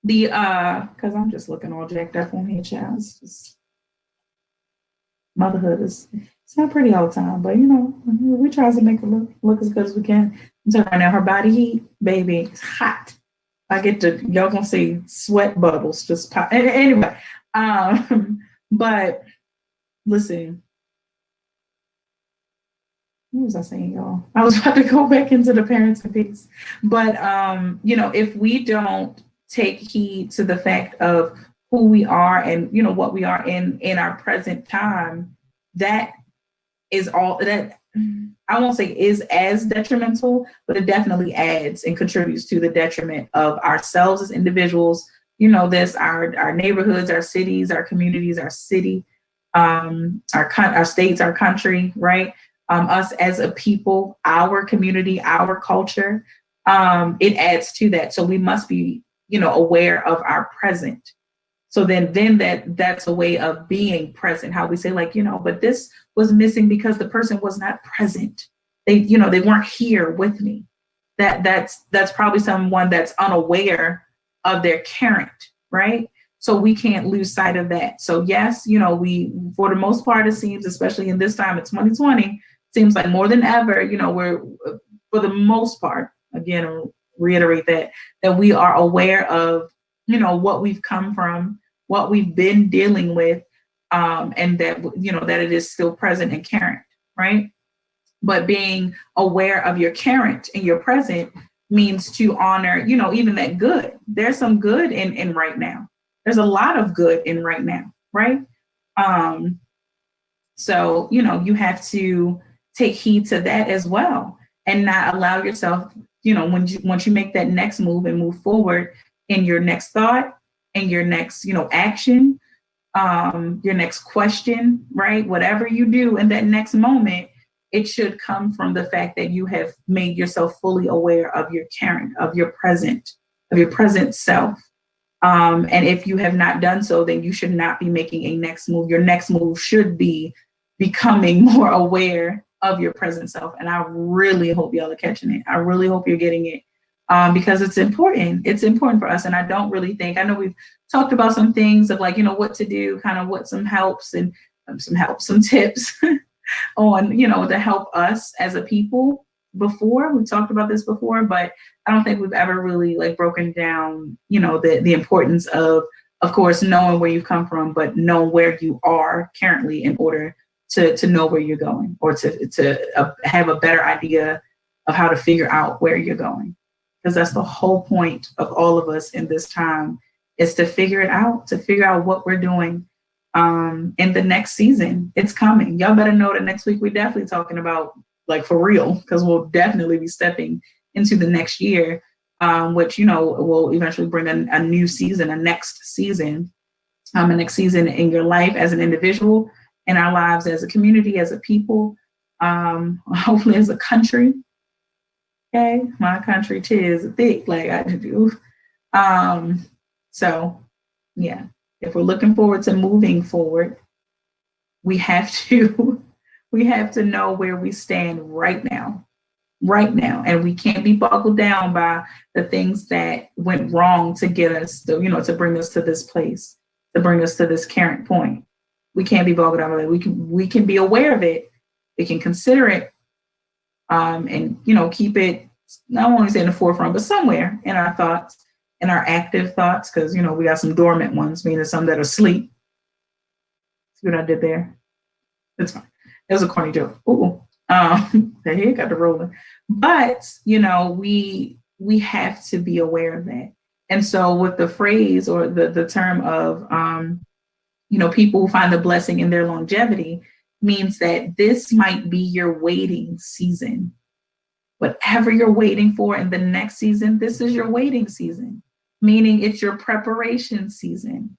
because I'm just looking all jacked up on here, child. Motherhood it's not pretty all the time, but we try to make it look as good as we can. So right now, her body heat, baby, it's hot. Y'all gonna see sweat bubbles just pop. Anyway, but listen, what was I saying, y'all? I was about to go back into the parenting piece, but if we don't take heed to the fact of who we are and what we are in our present time, that is all that. I won't say is as detrimental, but it definitely adds and contributes to the detriment of ourselves as individuals. Our neighborhoods, our cities, our communities, our city, our states, our country, right? Us as a people, our community, our culture. It adds to that. So we must be, aware of our present. So then that's a way of being present. How we say, like, but this was missing because the person was not present. They weren't here with me. That's probably someone that's unaware of their current, right? So we can't lose sight of that. So yes, we, for the most part, it seems, especially in this time, it's 2020, seems like more than ever, we're, for the most part, again, I'll reiterate that we are aware of, what we've come from, what we've been dealing with, and that, that it is still present and current, right? But being aware of your current and your present means to honor, even that good. There's some good in right now. There's a lot of good in right now, right? So, you have to take heed to that as well, and not allow yourself, once you make that next move and move forward in your next thought and your next, action, your next question, right? Whatever you do in that next moment, it should come from the fact that you have made yourself fully aware of your current, of your present self. And if you have not done so, then you should not be making a next move. Your next move should be becoming more aware of your present self. And I really hope y'all are catching it. I really hope you're getting it, because it's important. It's important for us. And I don't really think, I know we've talked about some things of like, what to do, kind of what some helps and some tips on, to help us as a people before. We've talked about this before, but I don't think we've ever really like broken down, the importance of course, knowing where you've come from, but know where you are currently in order to know where you're going, or to have a better idea of how to figure out where you're going. Because that's the whole point of all of us in this time, is to figure it out, to figure out what we're doing in the next season. It's coming. Y'all better know that next week we're definitely talking about, like, for real, because we'll definitely be stepping into the next year, which, will eventually bring a new season, a next season in your life as an individual, in our lives as a community, as a people, hopefully as a country. Okay, my country tis thick, like I do. So yeah, if we're looking forward to moving forward, we have to know where we stand right now, and we can't be boggled down by the things that went wrong to get us to bring us to this place, to bring us to this current point. We can't be boggled down by it. We can be aware of it, we can consider it, and keep it, not only say in the forefront, but somewhere in our thoughts, in our active thoughts, because we got some dormant ones, meaning some that are asleep. See what I did there? It's fine. It was a corny joke. Ooh. The head got the rolling. But we have to be aware of that. And so with the phrase, or the term of people who find the blessing in their longevity, means that this might be your waiting season. Whatever you're waiting for in the next season, this is your waiting season, meaning it's your preparation season,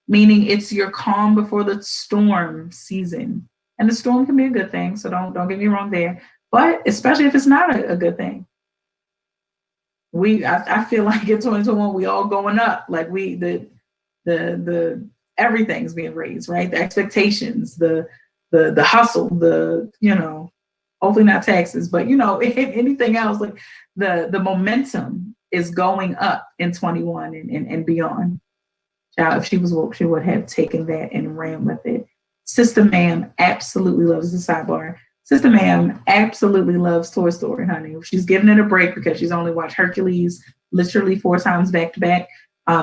meaning it's your calm before the storm season. And the storm can be a good thing, so don't get me wrong there. But especially if it's not a good thing. I feel like in 2021 we all going up, like the everything's being raised, right? The expectations, the hustle, hopefully not taxes, but anything else, like the momentum is going up in 21 and beyond. Child, if she was woke, she would have taken that and ran with it. Sister Ma'am absolutely loves the sidebar. Sister Ma'am absolutely loves Toy Story, honey. She's giving it a break because she's only watched Hercules literally 4 times back to back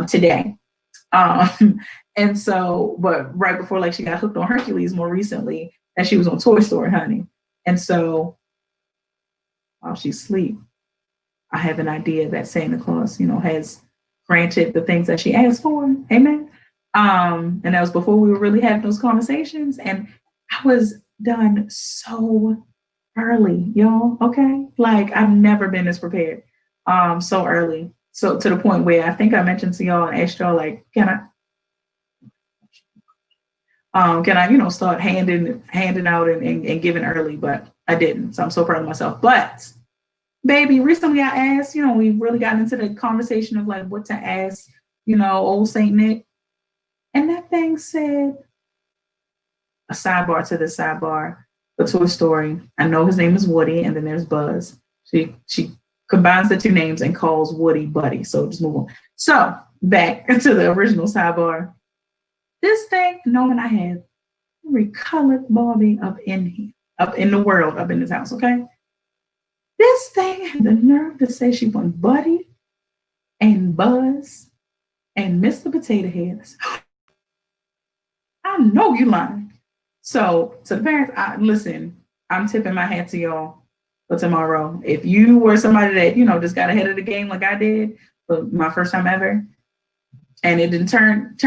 today. And so, but right before, like, she got hooked on Hercules more recently, and she was on Toy Story, honey. And so while she's asleep, I have an idea that Santa Claus, has granted the things that she asked for. Amen. And that was before we were really having those conversations. And I was done so early, y'all. Okay. Like, I've never been this prepared so early. So to the point where I think I mentioned to y'all and asked y'all, like, can I, start handing out and giving early, but I didn't. So I'm so proud of myself. But baby, recently I asked, we really got into the conversation of like what to ask, old Saint Nick. And that thing said, a sidebar to the sidebar, the Toy Story. I know his name is Woody, and then there's Buzz. She combines the 2 names and calls Woody Buddy. So just move on. So back to the original sidebar. This thing, knowing I have every colored Barbie up in here, up in the world, up in this house, okay? This thing had the nerve to say she wants Buddy and Buzz and Mr. Potato Head. I know you lying. So to the parents, listen, I'm tipping my hat to y'all for tomorrow. If you were somebody that, just got ahead of the game like I did for my first time ever, and it didn't turned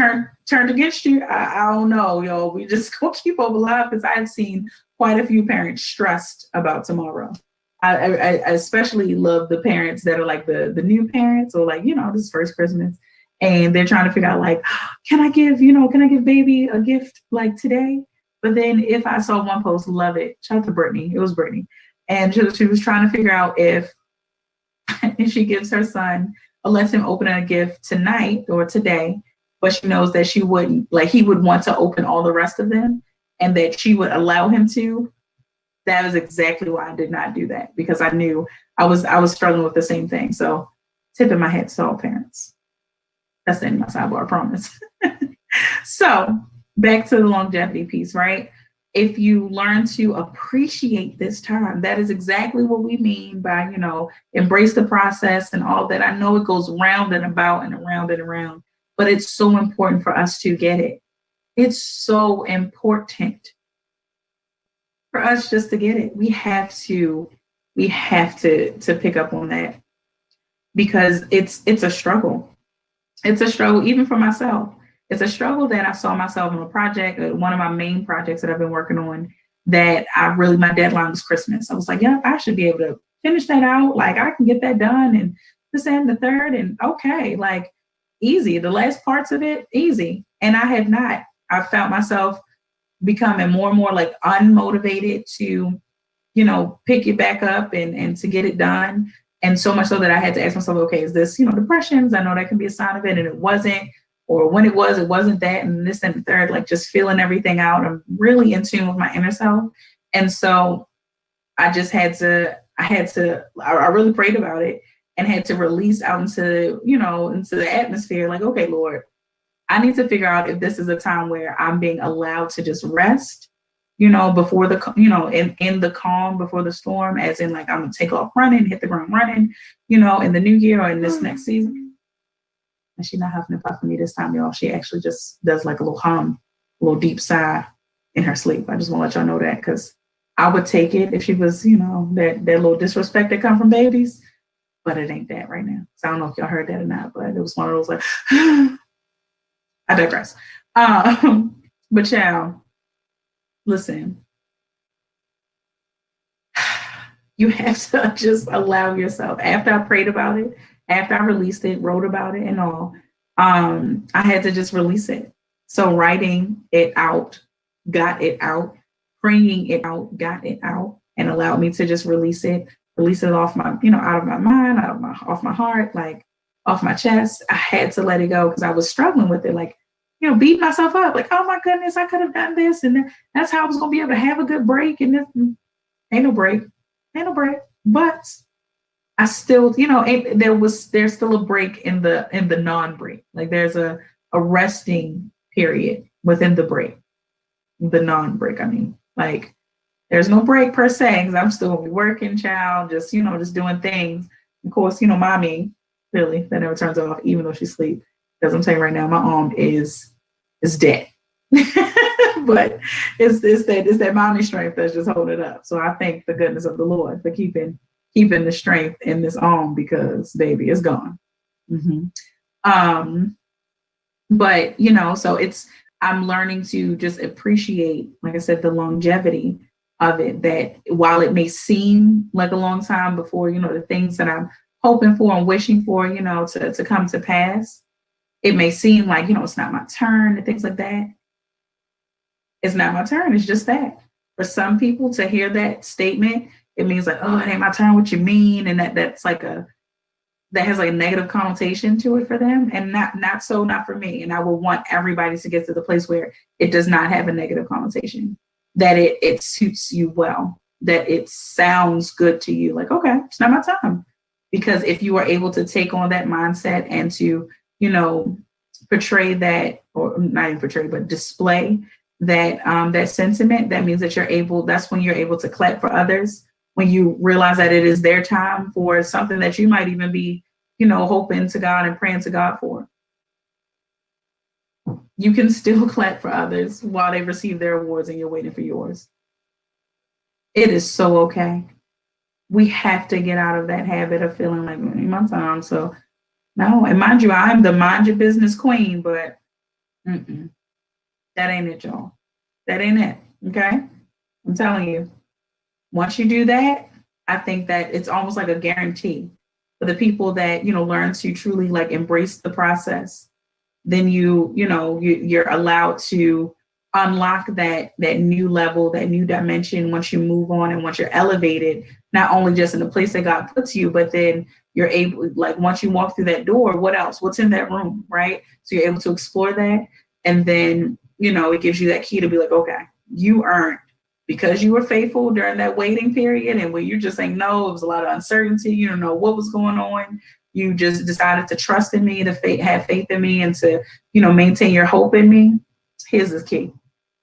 against you, I don't know, y'all. We just gonna keep hope alive, because I've seen quite a few parents stressed about tomorrow. I especially love the parents that are like the new parents, or like, this is first Christmas, and they're trying to figure out like, can I give baby a gift like today? But then if I saw one post, love it. Shout out to Brittany. It was Brittany. And she was trying to figure out if she gives her son lets him open a gift tonight or today, but she knows that she wouldn't, like, he would want to open all the rest of them, and that she would allow him to. That is exactly why I did not do that, because I knew I was struggling with the same thing. So tipping my head to all parents. That's the end of my sidebar, I promise. So back to the longevity piece, right? If you learn to appreciate this time, that is exactly what we mean by, embrace the process and all that. I know it goes round and about and around and around, but it's so important for us to get it. It's so important for us just to get it. We have to pick up on that, because it's a struggle. It's a struggle even for myself. It's a struggle that I saw myself in a project, one of my main projects that I've been working on, that my deadline was Christmas. I was like, yeah, I should be able to finish that out. Like, I can get that done, and this and the third, and okay, like, easy. The last parts of it, easy. And I had not. I found myself becoming more and more like unmotivated to, pick it back up and to get it done. And so much so that I had to ask myself, okay, is this, depression? I know that can be a sign of it, and it wasn't. Or when it wasn't that, and this and the third, like, just feeling everything out. I'm really in tune with my inner self. And so I just I really prayed about it and had to release out into the atmosphere. Like, okay, Lord, I need to figure out if this is a time where I'm being allowed to just rest, before in the calm, before the storm, as in, like, I'm going to take off running, hit the ground running, in the new year or in this next season. And she's not huffing and puffing me this time, y'all. She actually just does like a little hum, a little deep sigh in her sleep. I just want to let y'all know that, because I would take it if she was, that little disrespect that come from babies, but it ain't that right now. So I don't know if y'all heard that or not, but it was one of those like, I digress. But y'all, listen, you have to just allow yourself. After I prayed about it, after I released it, wrote about it and all, I had to just release it. So writing it out, got it out, praying it out, got it out, and allowed me to just release it off my, out of my mind, off my heart, like off my chest. I had to let it go because I was struggling with it, like, beat myself up, like, oh my goodness, I could have done this, and that's how I was gonna be able to have a good break. And this, ain't no break, but I still, there's still a break in the non-break. Like, there's a resting period within the break, the non-break. I mean, like, there's no break per se, because I'm still working, child, just, just doing things. Of course, mommy, really, that never turns off, even though she sleeps. Because I'm saying right now, my arm is dead. But it's that mommy strength that's just holding it up. So I thank the goodness of the Lord for keeping the strength in this arm, because baby, it's gone. But so I'm learning to just appreciate, like I said, the longevity of it, that while it may seem like a long time before, the things that I'm hoping for and wishing for, to come to pass, it may seem like, it's not my turn and things like that. It's not my turn. It's just that. For some people to hear that statement, it means like, oh, it ain't my turn. What you mean? And that has like a negative connotation to it for them, and not for me. And I will want everybody to get to the place where it does not have a negative connotation, that it suits you well, that it sounds good to you. Like, okay, it's not my time. Because if you are able to take on that mindset and to, portray that, or not even portray, but display that that sentiment, that means that that's when you're able to clap for others, when you realize that it is their time for something that you might even be, hoping to God and praying to God for. You can still clap for others while they receive their awards and you're waiting for yours. It is so okay. We have to get out of that habit of feeling like, my time. So no, and mind you, I'm the mind your business queen, but that ain't it, y'all. That ain't it. Okay. I'm telling you, once you do that, I think that it's almost like a guarantee for the people that, learn to truly like embrace the process. Then you're allowed to unlock that new level, that new dimension once you move on and once you're elevated, not only just in the place that God puts you, but then you're able, like once you walk through that door, what else? What's in that room, right? So you're able to explore that. And then, it gives you that key to be like, okay, you earned, because you were faithful during that waiting period. And when you're just saying no, it was a lot of uncertainty. You don't know what was going on. You just decided to trust in me, to have faith in me, and to, maintain your hope in me. Here's the key.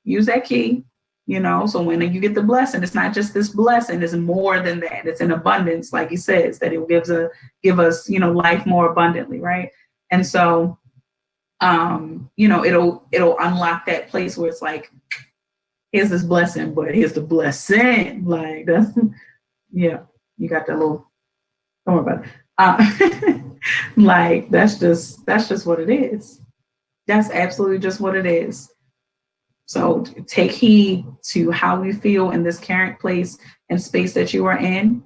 Use that key, so when you get the blessing, it's not just this blessing, it's more than that. It's an abundance, like he says, that it give us, life more abundantly, right? And so, it'll unlock that place where it's like, here's this blessing, but here's the blessing. Like that's, yeah, you got that little, don't worry about it. Like that's just what it is. That's absolutely just what it is. So take heed to how you feel in this current place and space that you are in.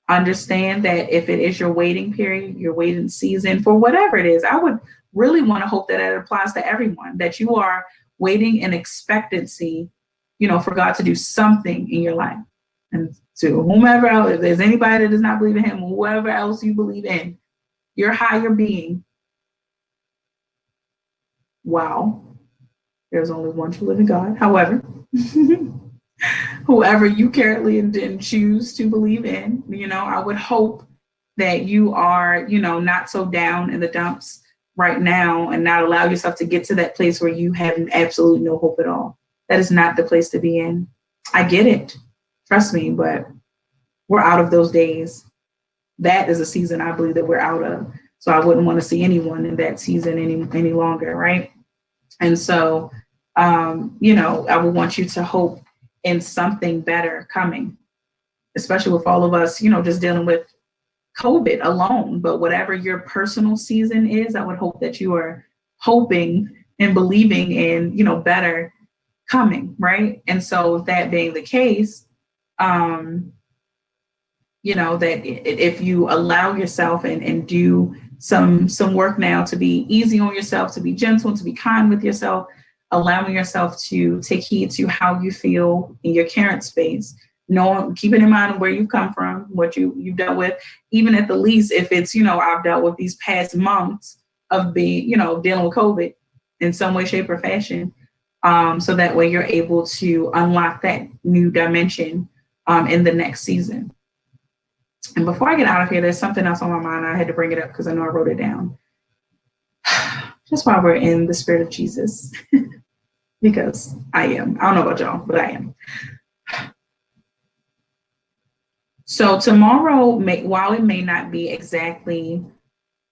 Understand that if it is your waiting period, your waiting season for whatever it is, I would really want to hope that it applies to everyone, that you are waiting in expectancy, for God to do something in your life. And to whomever else, if there's anybody that does not believe in him, whoever else you believe in, your higher being. Wow. There's only one true living God. However, whoever you currently and choose to believe in, I would hope that you are, not so down in the dumps right now and not allow yourself to get to that place where you have absolutely no hope at all. That is not the place to be in. I get it. Trust me, but we're out of those days. That is a season I believe that we're out of. So I wouldn't want to see anyone in that season any longer, right? And so, I would want you to hope in something better coming, especially with all of us, just dealing with COVID alone. But whatever your personal season is, I would hope that you are hoping and believing in, better coming, right? And so that being the case, that if you allow yourself and do some work now to be easy on yourself, to be gentle, to be kind with yourself, allowing yourself to take heed to how you feel in your current space, keeping in mind where you've come from, what you've dealt with, even at the least, if it's, I've dealt with these past months of being, dealing with COVID in some way, shape, or fashion. So that way you're able to unlock that new dimension in the next season. And before I get out of here, there's something else on my mind. I had to bring it up because I know I wrote it down. Just while we're in the spirit of Jesus, because I am. I don't know about y'all, but I am. So tomorrow, while it may not be exactly,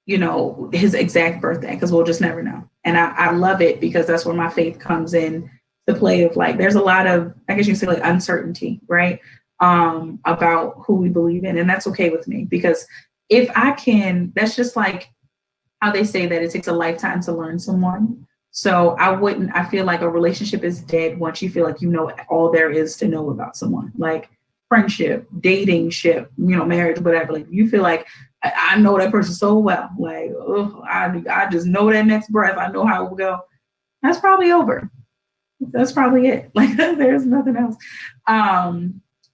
his exact birthday, because we'll just never know. And I love it because that's where my faith comes in to play of like, there's a lot of, I guess you can say like uncertainty, right? About who we believe in. And that's okay with me because if I can, that's just like how they say that it takes a lifetime to learn someone. So I feel like a relationship is dead once you feel like you know all there is to know about someone, like friendship, dating ship, marriage, whatever. Like you feel like I know that person so well, like, oh, I just know that next breath. I know how it will go. That's probably over. That's probably it. Like there's nothing else.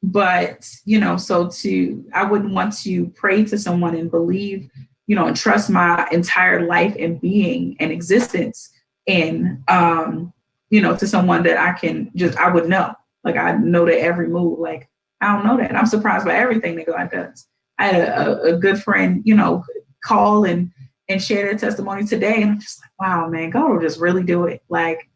But, so I wouldn't want to pray to someone and believe, and trust my entire life and being and existence in, to someone that I would know. Like I know that every move, like I don't know that. I'm surprised by everything that God does. I had a good friend, call and share their testimony today. And I'm just like, wow, man, God will just really do it. Like,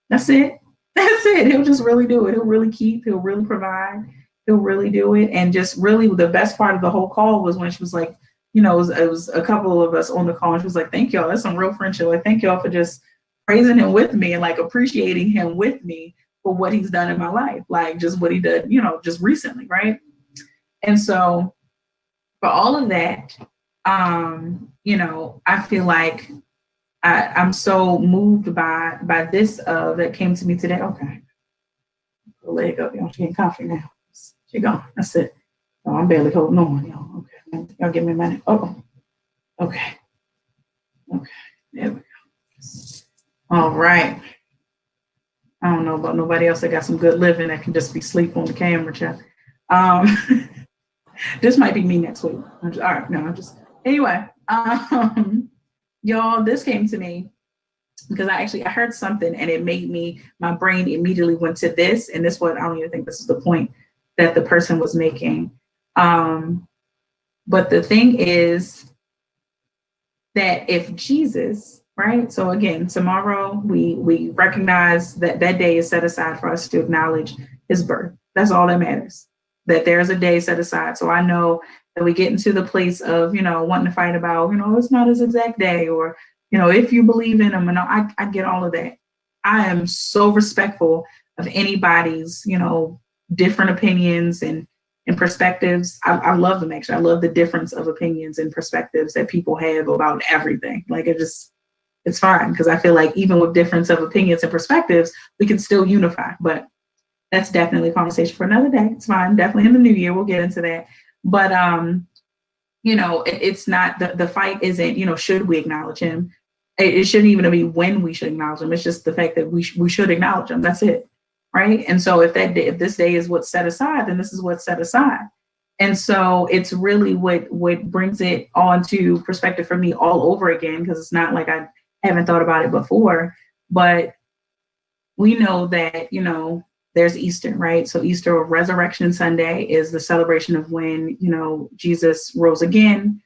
that's it. That's it. He'll just really do it. He'll really keep, he'll really provide. He'll really do it. And just really the best part of the whole call was when she was like, it was a couple of us on the call and she was like, thank y'all. That's some real friendship. Like, thank y'all for just praising him with me and like appreciating him with me for what he's done in my life. Like just what he did, just recently. Right. And so for all of that, I feel like I'm so moved by this that came to me today. Okay. Let it go. She getting coffee now. She gone. That's it. Oh, I'm barely holding on, y'all. Okay, y'all give me a minute. Oh, okay. Okay, there we go. All right. I don't know about nobody else that got some good living that can just be sleep on the camera chat. This might be me next week. All right, no, I'm just anyway. Y'all, this came to me because I heard something and it made my brain immediately went to this, and this what I don't even think this is the point that the person was making. But the thing is that if Jesus, right? So again, tomorrow we recognize that day is set aside for us to acknowledge his birth. That's all that matters. That there's a day set aside. So I know that we get into the place of, wanting to fight about, it's not his exact day, or, if you believe in him, and I get all of that. I am so respectful of anybody's, different opinions and perspectives. I love them, actually. I love the difference of opinions and perspectives that people have about everything. Like it's fine, because I feel like even with difference of opinions and perspectives, we can still unify. But that's definitely a conversation for another day. It's fine. Definitely in the new year, we'll get into that. But it's not the fight isn't, should we acknowledge him? It shouldn't even be when we should acknowledge him. It's just the fact that we should acknowledge him. That's it. Right. And so if this day is what's set aside, then this is what's set aside. And so it's really what brings it on to perspective for me all over again, because it's not like I haven't thought about it before. But we know that, there's Easter, right? So Easter, or Resurrection Sunday, is the celebration of when, Jesus rose again,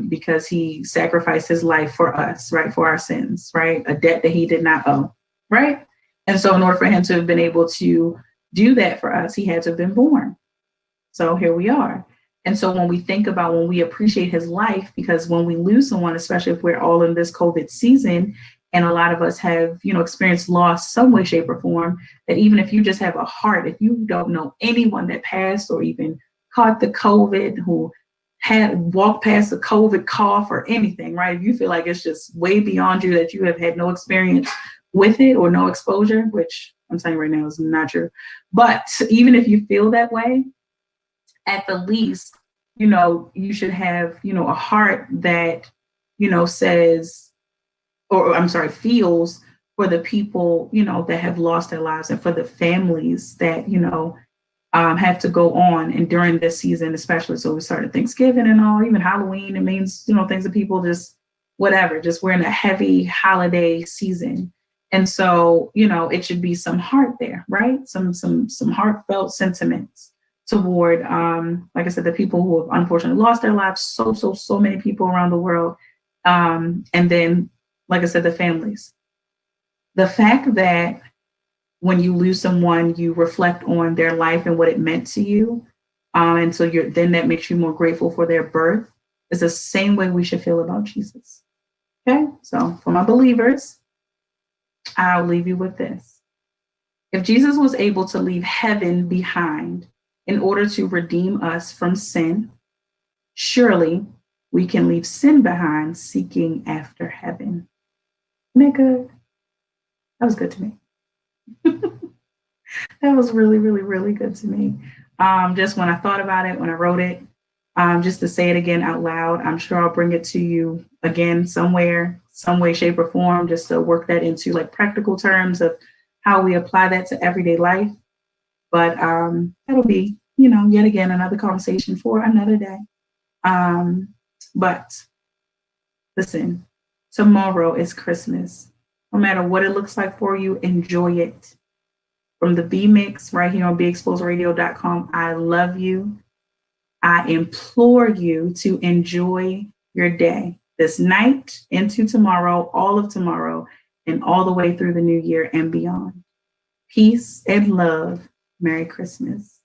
because he sacrificed his life for us, right? For our sins, right? A debt that he did not owe, right? And so in order for him to have been able to do that for us, he had to have been born. So here we are. And so when we appreciate his life, because when we lose someone, especially if we're all in this COVID season, and a lot of us have, experienced loss some way, shape, or form, that even if you just have a heart, if you don't know anyone that passed or even caught the COVID, who had walked past the COVID cough or anything, right? If you feel like it's just way beyond you, that you have had no experience with it or no exposure, which I'm saying right now is not true. But even if you feel that way, at the least, you should have, a heart that, says, or I'm sorry, feels for the people, that have lost their lives, and for the families that, have to go on. And during this season, especially, so we started Thanksgiving and all, even Halloween, it means, things that people just, whatever, just we're in a heavy holiday season. And so, it should be some heart there, right? Some heartfelt sentiments toward, like I said, the people who have unfortunately lost their lives, so many people around the world. And then, like I said, the families. The fact that when you lose someone, you reflect on their life and what it meant to you. And so then that makes you more grateful for their birth. It's the same way we should feel about Jesus. Okay, so for my believers, I'll leave you with this. If Jesus was able to leave heaven behind in order to redeem us from sin, surely we can leave sin behind seeking after heaven. Isn't that good? That was good to me. That was really, really, really good to me. Just when I thought about it, when I wrote it, just to say it again out loud, I'm sure I'll bring it to you again somewhere, some way, shape, or form, just to work that into like practical terms of how we apply that to everyday life. But that'll be, yet again, another conversation for another day. But listen, tomorrow is Christmas. No matter what it looks like for you, enjoy it. From the B Mix right here on BeExposedRadio.com, I love you. I implore you to enjoy your day this night into tomorrow, all of tomorrow, and all the way through the new year and beyond. Peace and love. Merry Christmas.